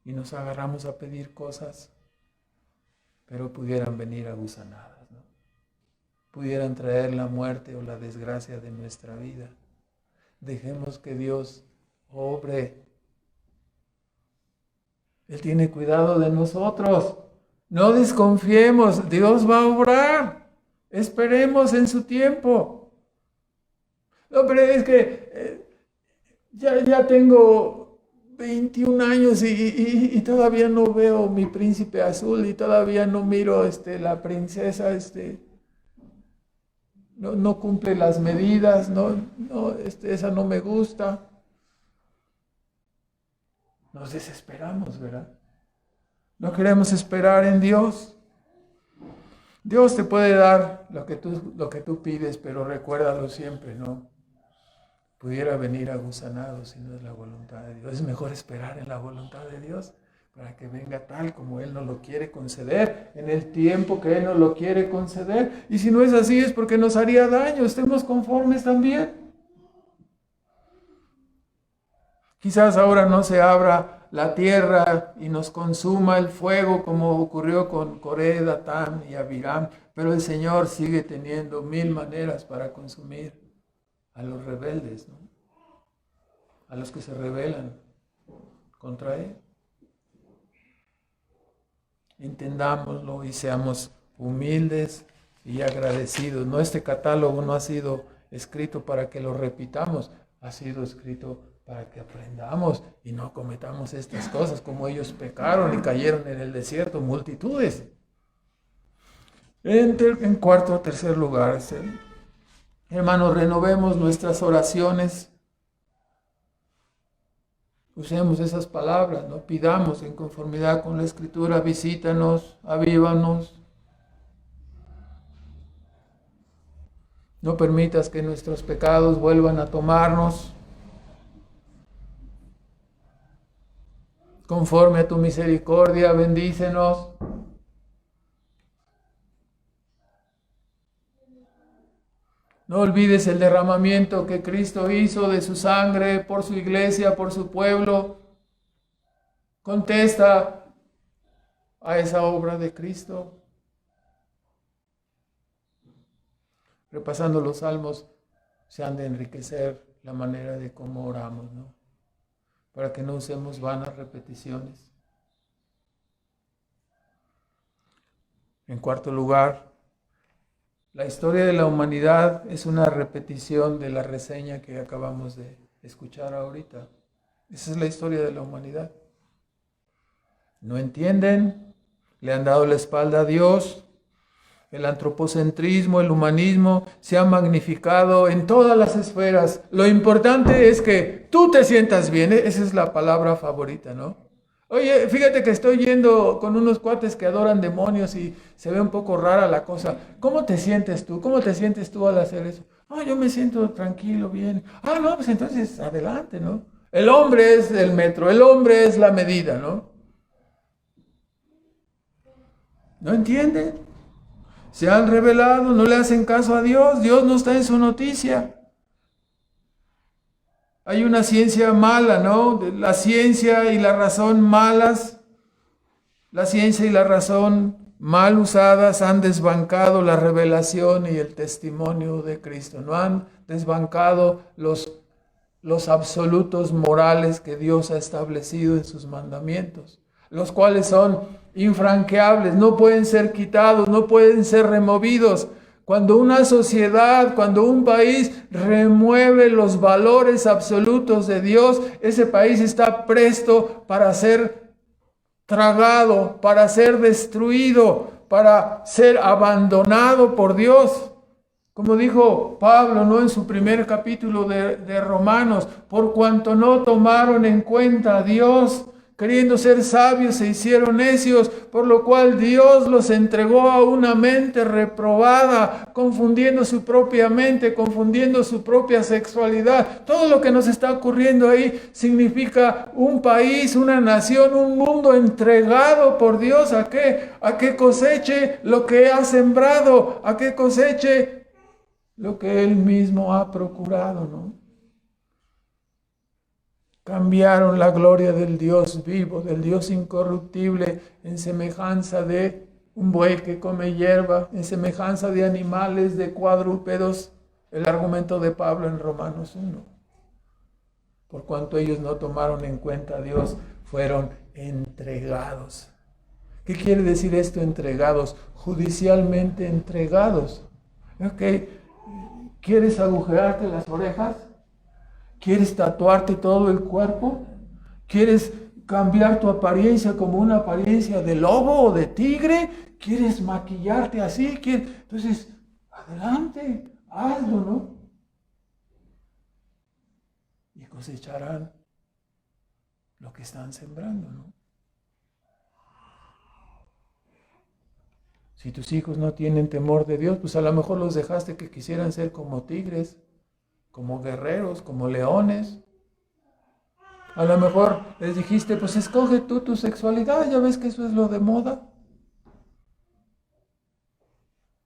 Y nos agarramos a pedir cosas, pero pudieran venir agusanadas, ¿no? Pudieran traer la muerte o la desgracia de nuestra vida. Dejemos que Dios obre. Él tiene cuidado de nosotros. No desconfiemos, Dios va a obrar. Esperemos en su tiempo. No, pero es que ya tengo 21 años y todavía no veo mi príncipe azul y todavía no miro la princesa, no cumple las medidas, esa no me gusta. Nos desesperamos, ¿verdad? No queremos esperar en Dios. Dios te puede dar lo que tú pides, pero recuérdalo siempre, ¿no? Pudiera venir agusanado si no es la voluntad de Dios. Es mejor esperar en la voluntad de Dios para que venga tal como Él nos lo quiere conceder, en el tiempo que Él nos lo quiere conceder. Y si no es así es porque nos haría daño. Estemos conformes también. Quizás ahora no se abra la tierra y nos consuma el fuego como ocurrió con Coré, Datán y Abiram, pero el Señor sigue teniendo 1000 maneras para consumir a los rebeldes, ¿no? A los que se rebelan contra Él. entendámoslo y seamos humildes y agradecidos. No, este catálogo no ha sido escrito para que lo repitamos, ha sido escrito para que aprendamos y no cometamos estas cosas como ellos pecaron y cayeron en el desierto, multitudes. En cuarto o tercer lugar, hermanos, renovemos nuestras oraciones. Usemos esas palabras, ¿no? Pidamos en conformidad con la Escritura, visítanos, avívanos. No permitas que nuestros pecados vuelvan a tomarnos. Conforme a tu misericordia, bendícenos. No olvides el derramamiento que Cristo hizo de su sangre por su iglesia, por su pueblo. Contesta a esa obra de Cristo. Repasando los salmos, se han de enriquecer la manera de cómo oramos, ¿no? Para que no usemos vanas repeticiones. En cuarto lugar, la historia de la humanidad es una repetición de la reseña que acabamos de escuchar ahorita. Esa es la historia de la humanidad. No entienden, le han dado la espalda a Dios. El antropocentrismo, el humanismo se ha magnificado en todas las esferas. Lo importante es que tú te sientas bien. Esa es la palabra favorita, ¿no? Oye, fíjate que estoy yendo con unos cuates que adoran demonios y se ve un poco rara la cosa. ¿Cómo te sientes tú? ¿Cómo te sientes tú al hacer eso? Yo me siento tranquilo, bien. No, pues entonces adelante, ¿no? El hombre es el metro, el hombre es la medida, ¿no? ¿No entienden? Se han revelado, no le hacen caso a Dios, Dios no está en su noticia. Hay una ciencia mala, ¿no? La ciencia y la razón malas, la ciencia y la razón mal usadas han desbancado la revelación y el testimonio de Cristo. No han desbancado los absolutos morales que Dios ha establecido en sus mandamientos, los cuales son infranqueables, no pueden ser quitados, no pueden ser removidos. Cuando una sociedad, cuando un país remueve los valores absolutos de Dios, ese país está presto para ser tragado, para ser destruido, para ser abandonado por Dios. Como dijo Pablo, ¿no? En su primer capítulo de Romanos, por cuanto no tomaron en cuenta a Dios, queriendo ser sabios se hicieron necios, por lo cual Dios los entregó a una mente reprobada, confundiendo su propia mente, confundiendo su propia sexualidad. Todo lo que nos está ocurriendo ahí significa un país, una nación, un mundo entregado por Dios. ¿A qué? A que coseche lo que ha sembrado, a que coseche lo que Él mismo ha procurado, ¿no? Cambiaron la gloria del Dios vivo, del Dios incorruptible, en semejanza de un buey que come hierba, en semejanza de animales, de cuadrúpedos. El argumento de Pablo en Romanos 1. Por cuanto ellos no tomaron en cuenta a Dios, fueron entregados. ¿Qué quiere decir esto, entregados? Judicialmente entregados. ¿Quieres agujearte las orejas? ¿Quieres tatuarte todo el cuerpo? ¿Quieres cambiar tu apariencia como una apariencia de lobo o de tigre? ¿Quieres maquillarte así? Entonces, adelante, hazlo, ¿no? Y cosecharán lo que están sembrando, ¿no? Si tus hijos no tienen temor de Dios, pues a lo mejor los dejaste que quisieran ser como tigres, como guerreros, como leones. A lo mejor les dijiste, pues escoge tú tu sexualidad, ya ves que eso es lo de moda.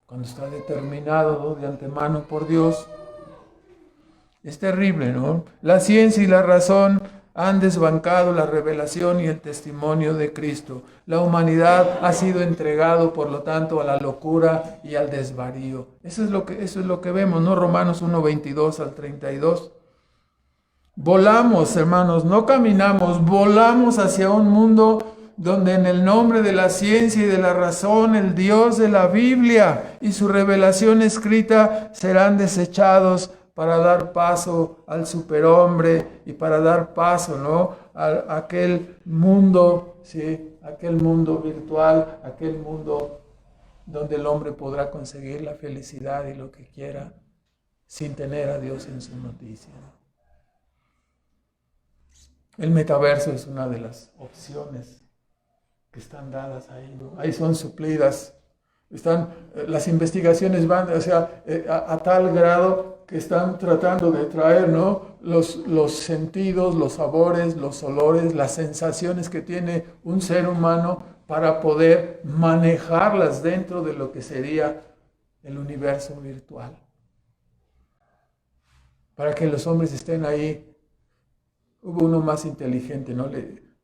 Cuando está determinado, ¿no?, de antemano por Dios. Es terrible, ¿no? La ciencia y la razón han desbancado la revelación y el testimonio de Cristo. La humanidad ha sido entregado, por lo tanto, a la locura y al desvarío. Eso es lo que vemos, ¿no? Romanos 1, 22 al 32. Volamos, hermanos, no caminamos, volamos hacia un mundo donde en el nombre de la ciencia y de la razón, el Dios de la Biblia y su revelación escrita serán desechados para dar paso al superhombre y para dar paso, ¿no?, a aquel mundo, ¿sí?, aquel mundo virtual, aquel mundo donde el hombre podrá conseguir la felicidad y lo que quiera sin tener a Dios en su noticia. El metaverso es una de las opciones que están dadas ahí, ¿no? Ahí son suplidas. Las investigaciones van, o sea, a tal grado que están tratando de traer, ¿no?, los sentidos, los sabores, los olores, las sensaciones que tiene un ser humano para poder manejarlas dentro de lo que sería el universo virtual. Para que los hombres estén ahí. Hubo uno más inteligente, ¿no?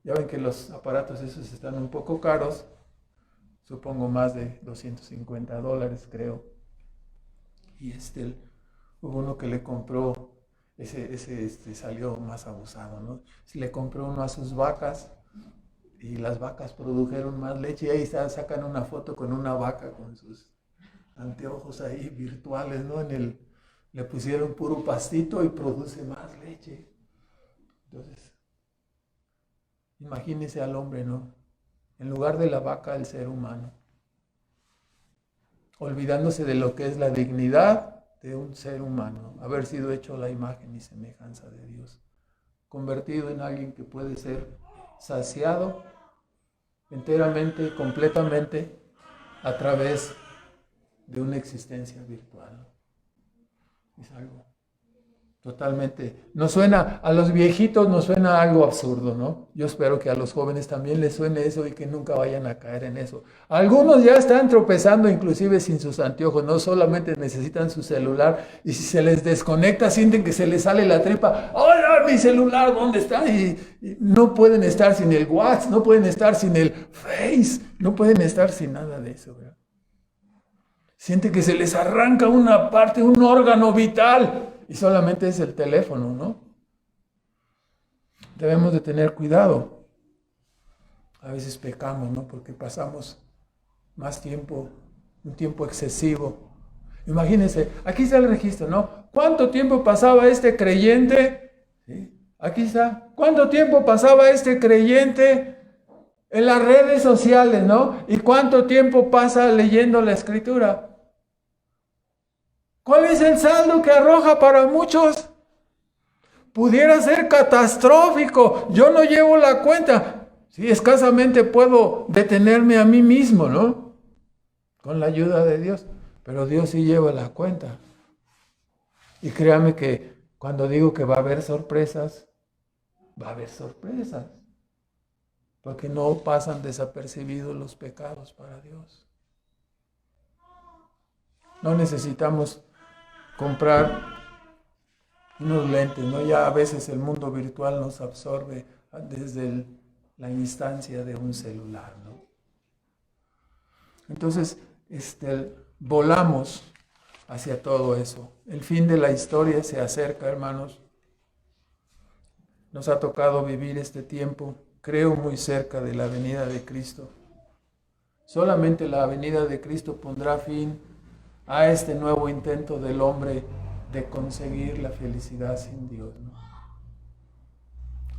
Ya ven que los aparatos esos están un poco caros, supongo más de $250, creo. Y hubo uno que le compró, ese salió más abusado, ¿no? Le compró uno a sus vacas y las vacas produjeron más leche y ahí sacan una foto con una vaca con sus anteojos ahí virtuales, ¿no? Le pusieron puro pastito y produce más leche. Entonces, imagínese al hombre, ¿no?, en lugar de la vaca, el ser humano, olvidándose de lo que es la dignidad de un ser humano, haber sido hecho a la imagen y semejanza de Dios, convertido en alguien que puede ser saciado enteramente y completamente a través de una existencia virtual. Es algo totalmente, nos suena, a los viejitos nos suena algo absurdo, ¿no? Yo espero que a los jóvenes también les suene eso y que nunca vayan a caer en eso. Algunos ya están tropezando inclusive sin sus anteojos, no solamente necesitan su celular y si se les desconecta sienten que se les sale la tripa. ¡Hola, mi celular! ¿Dónde está? Y no pueden estar sin el WhatsApp, no pueden estar sin el Face, no pueden estar sin nada de eso, ¿verdad? Sienten que se les arranca una parte, un órgano vital. Y solamente es el teléfono, ¿no? Debemos de tener cuidado. A veces pecamos, ¿no? Porque pasamos más tiempo, un tiempo excesivo. Imagínense, aquí está el registro, ¿no? ¿Cuánto tiempo pasaba este creyente? ¿Sí? Aquí está. ¿Cuánto tiempo pasaba este creyente en las redes sociales, ¿no? ¿Y cuánto tiempo pasa leyendo la Escritura? ¿Cuál es el saldo que arroja para muchos? Pudiera ser catastrófico. Yo no llevo la cuenta. Sí, escasamente puedo detenerme a mí mismo, ¿no? Con la ayuda de Dios. Pero Dios sí lleva la cuenta. Y créame que cuando digo que va a haber sorpresas, va a haber sorpresas. Porque no pasan desapercibidos los pecados para Dios. No necesitamos comprar unos lentes, ¿no? Ya a veces el mundo virtual nos absorbe desde la instancia de un celular, ¿no? Entonces, volamos hacia todo eso. El fin de la historia se acerca, hermanos. Nos ha tocado vivir este tiempo, creo, muy cerca de la venida de Cristo. Solamente la venida de Cristo pondrá fin a este nuevo intento del hombre de conseguir la felicidad sin Dios, ¿no?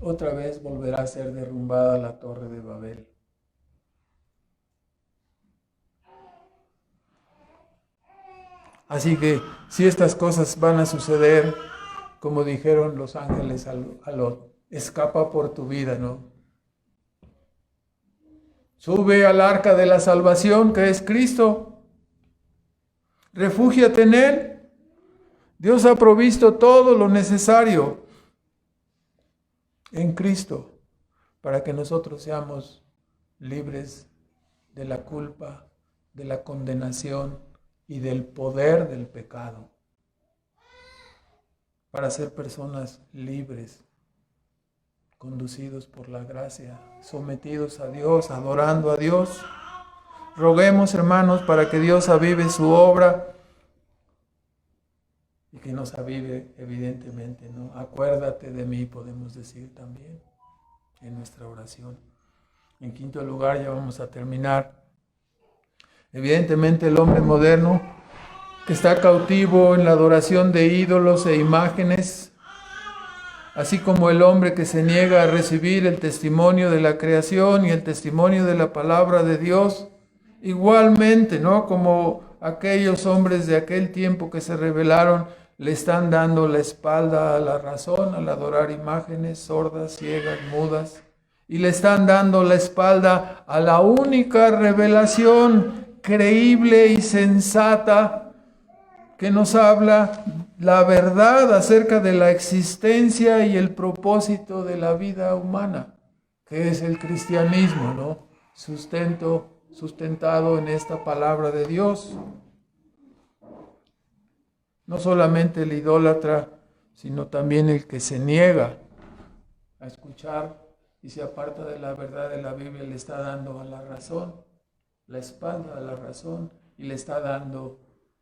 Otra vez volverá a ser derrumbada la torre de Babel. Así que si estas cosas van a suceder, como dijeron los ángeles a Lot, escapa por tu vida, ¿no? Sube al arca de la salvación que es Cristo. Refúgiate en Él. Dios ha provisto todo lo necesario en Cristo para que nosotros seamos libres de la culpa, de la condenación y del poder del pecado. Para ser personas libres, conducidos por la gracia, sometidos a Dios, adorando a Dios. Roguemos, hermanos, para que Dios avive su obra y que nos avive, evidentemente, ¿no? Acuérdate de mí, podemos decir también en nuestra oración. En quinto lugar, ya vamos a terminar. Evidentemente el hombre moderno que está cautivo en la adoración de ídolos e imágenes, así como el hombre que se niega a recibir el testimonio de la creación y el testimonio de la palabra de Dios, igualmente, ¿no? Como aquellos hombres de aquel tiempo que se rebelaron, le están dando la espalda a la razón, al adorar imágenes sordas, ciegas, mudas, y le están dando la espalda a la única revelación creíble y sensata que nos habla la verdad acerca de la existencia y el propósito de la vida humana, que es el cristianismo, ¿no? Sustentado en esta palabra de Dios. No solamente el idólatra, sino también el que se niega a escuchar y se aparta de la verdad de la Biblia, le está dando a la razón, la espalda a la razón, y le está dando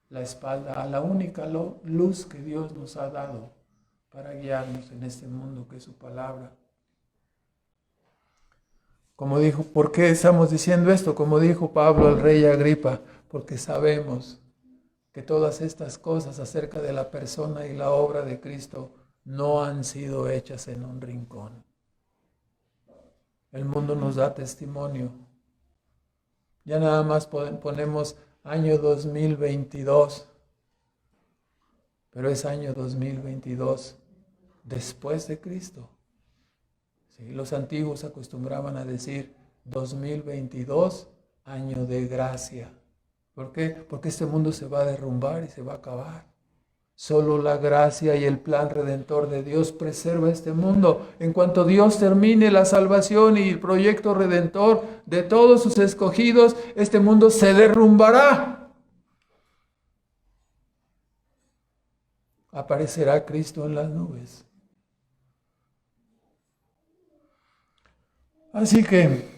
la espalda a la única luz que Dios nos ha dado para guiarnos en este mundo, que es su palabra. Como dijo, ¿por qué estamos diciendo esto? Como dijo Pablo al rey Agripa, porque sabemos que todas estas cosas acerca de la persona y la obra de Cristo no han sido hechas en un rincón. El mundo nos da testimonio. Ya nada más ponemos año 2022, pero es año 2022 después de Cristo. Sí, los antiguos acostumbraban a decir 2022, año de gracia. ¿Por qué? Porque este mundo se va a derrumbar y se va a acabar. Solo la gracia y el plan redentor de Dios preserva este mundo. En cuanto Dios termine la salvación y el proyecto redentor de todos sus escogidos, este mundo se derrumbará. Aparecerá Cristo en las nubes. Así que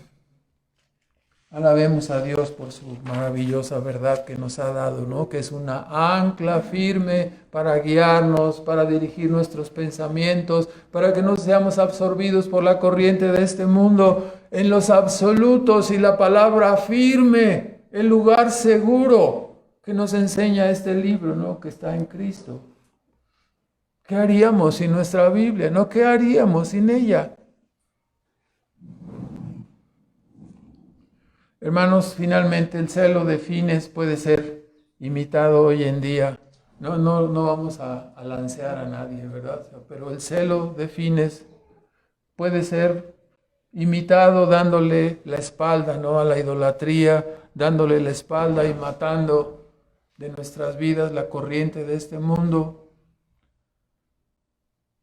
alabemos a Dios por su maravillosa verdad que nos ha dado, ¿no? Que es una ancla firme para guiarnos, para dirigir nuestros pensamientos, para que no seamos absorbidos por la corriente de este mundo en los absolutos, y la palabra firme, el lugar seguro que nos enseña este libro, ¿no? Que está en Cristo. ¿Qué haríamos sin nuestra Biblia? ¿No? ¿Qué haríamos sin ella? Hermanos, finalmente el celo de fines puede ser imitado hoy en día. No vamos a lancear a nadie, ¿verdad? Pero el celo de fines puede ser imitado dándole la espalda, ¿no? A la idolatría, dándole la espalda y matando de nuestras vidas la corriente de este mundo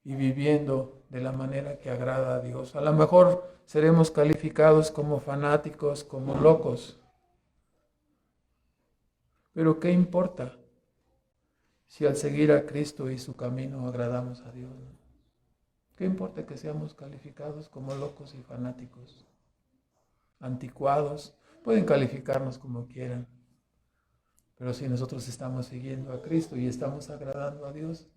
y viviendo de la manera que agrada a Dios. A lo mejor seremos calificados como fanáticos, como locos. Pero ¿qué importa si al seguir a Cristo y su camino agradamos a Dios? ¿Qué importa que seamos calificados como locos y fanáticos? Anticuados. Pueden calificarnos como quieran. Pero si nosotros estamos siguiendo a Cristo y estamos agradando a Dios,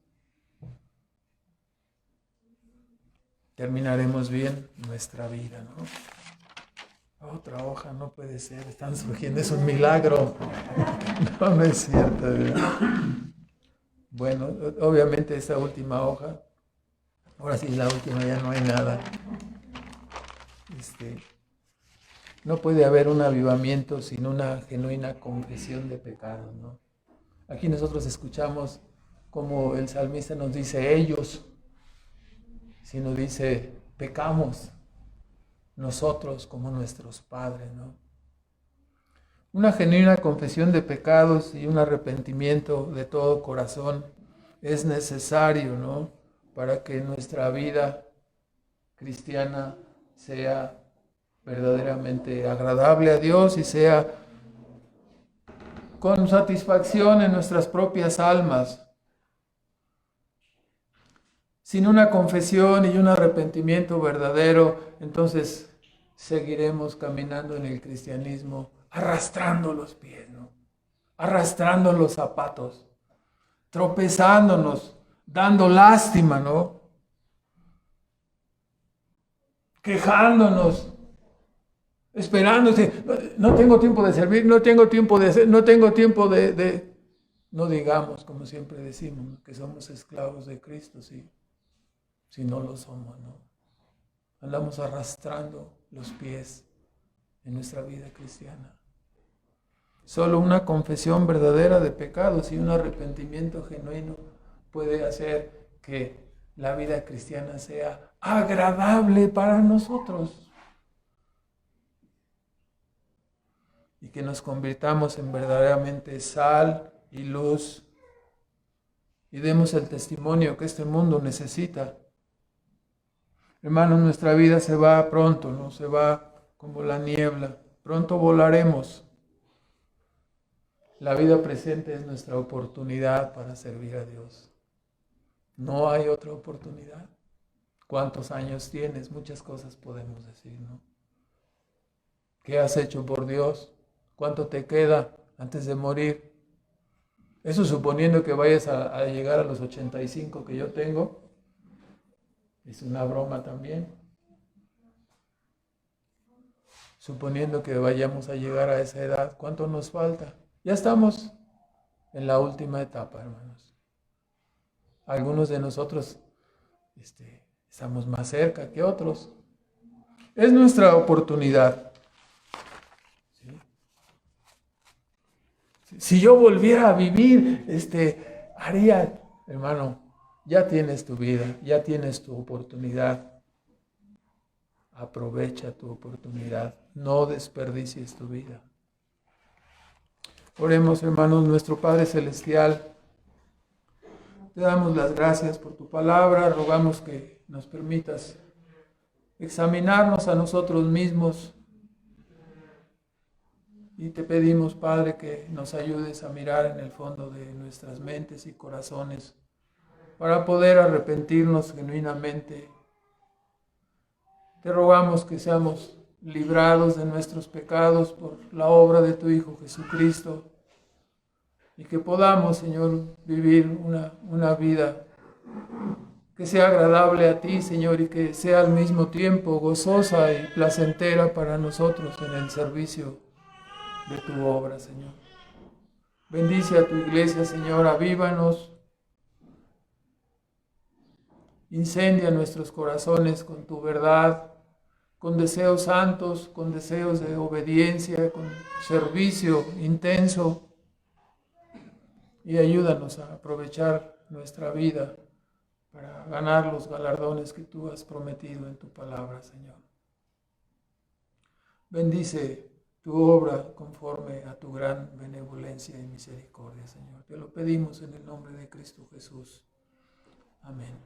terminaremos bien nuestra vida, ¿no? Otra hoja, no puede ser, están surgiendo, es un milagro. No es cierto, ¿verdad? Bueno, obviamente esta última hoja, ahora sí la última, ya no hay nada. No puede haber un avivamiento sin una genuina confesión de pecado, ¿no? Aquí nosotros escuchamos como el salmista nos dice ellos, sino dice pecamos nosotros como nuestros padres, ¿no? Una genuina confesión de pecados y un arrepentimiento de todo corazón es necesario, ¿no? Para que nuestra vida cristiana sea verdaderamente agradable a Dios y sea con satisfacción en nuestras propias almas. Sin una confesión y un arrepentimiento verdadero, entonces seguiremos caminando en el cristianismo, arrastrando los pies, ¿no? Arrastrando los zapatos, tropezándonos, dando lástima, ¿no? Quejándonos esperándote, no tengo tiempo de servir, no tengo tiempo de hacer, no tengo tiempo de... No digamos, como siempre decimos, que somos esclavos de Cristo, si no lo somos, ¿no? Andamos arrastrando los pies en nuestra vida cristiana. Solo una confesión verdadera de pecados y un arrepentimiento genuino puede hacer que la vida cristiana sea agradable para nosotros y que nos convirtamos en verdaderamente sal y luz y demos el testimonio que este mundo necesita. Hermanos, nuestra vida se va pronto, no se va como la niebla. Pronto volaremos. La vida presente es nuestra oportunidad para servir a Dios. No hay otra oportunidad. ¿Cuántos años tienes? Muchas cosas podemos decir, ¿no? ¿Qué has hecho por Dios? ¿Cuánto te queda antes de morir? Eso suponiendo que vayas a llegar a los 85 que yo tengo. Es una broma también. Suponiendo que vayamos a llegar a esa edad, ¿cuánto nos falta? Ya estamos en la última etapa, hermanos. Algunos de nosotros estamos más cerca que otros. Es nuestra oportunidad. ¿Sí? Si yo volviera a vivir, haría, hermano, ya tienes tu vida, ya tienes tu oportunidad. Aprovecha tu oportunidad, no desperdicies tu vida. Oremos, hermanos, nuestro Padre Celestial. Te damos las gracias por tu palabra, rogamos que nos permitas examinarnos a nosotros mismos y te pedimos, Padre, que nos ayudes a mirar en el fondo de nuestras mentes y corazones para poder arrepentirnos genuinamente. Te rogamos que seamos librados de nuestros pecados por la obra de tu Hijo Jesucristo y que podamos, Señor, vivir una vida que sea agradable a ti, Señor, y que sea al mismo tiempo gozosa y placentera para nosotros en el servicio de tu obra, Señor. Bendice a tu iglesia, Señor, avívanos, incendia nuestros corazones con tu verdad, con deseos santos, con deseos de obediencia, con servicio intenso, y ayúdanos a aprovechar nuestra vida para ganar los galardones que tú has prometido en tu palabra, Señor. Bendice tu obra conforme a tu gran benevolencia y misericordia, Señor. Te lo pedimos en el nombre de Cristo Jesús. Amén.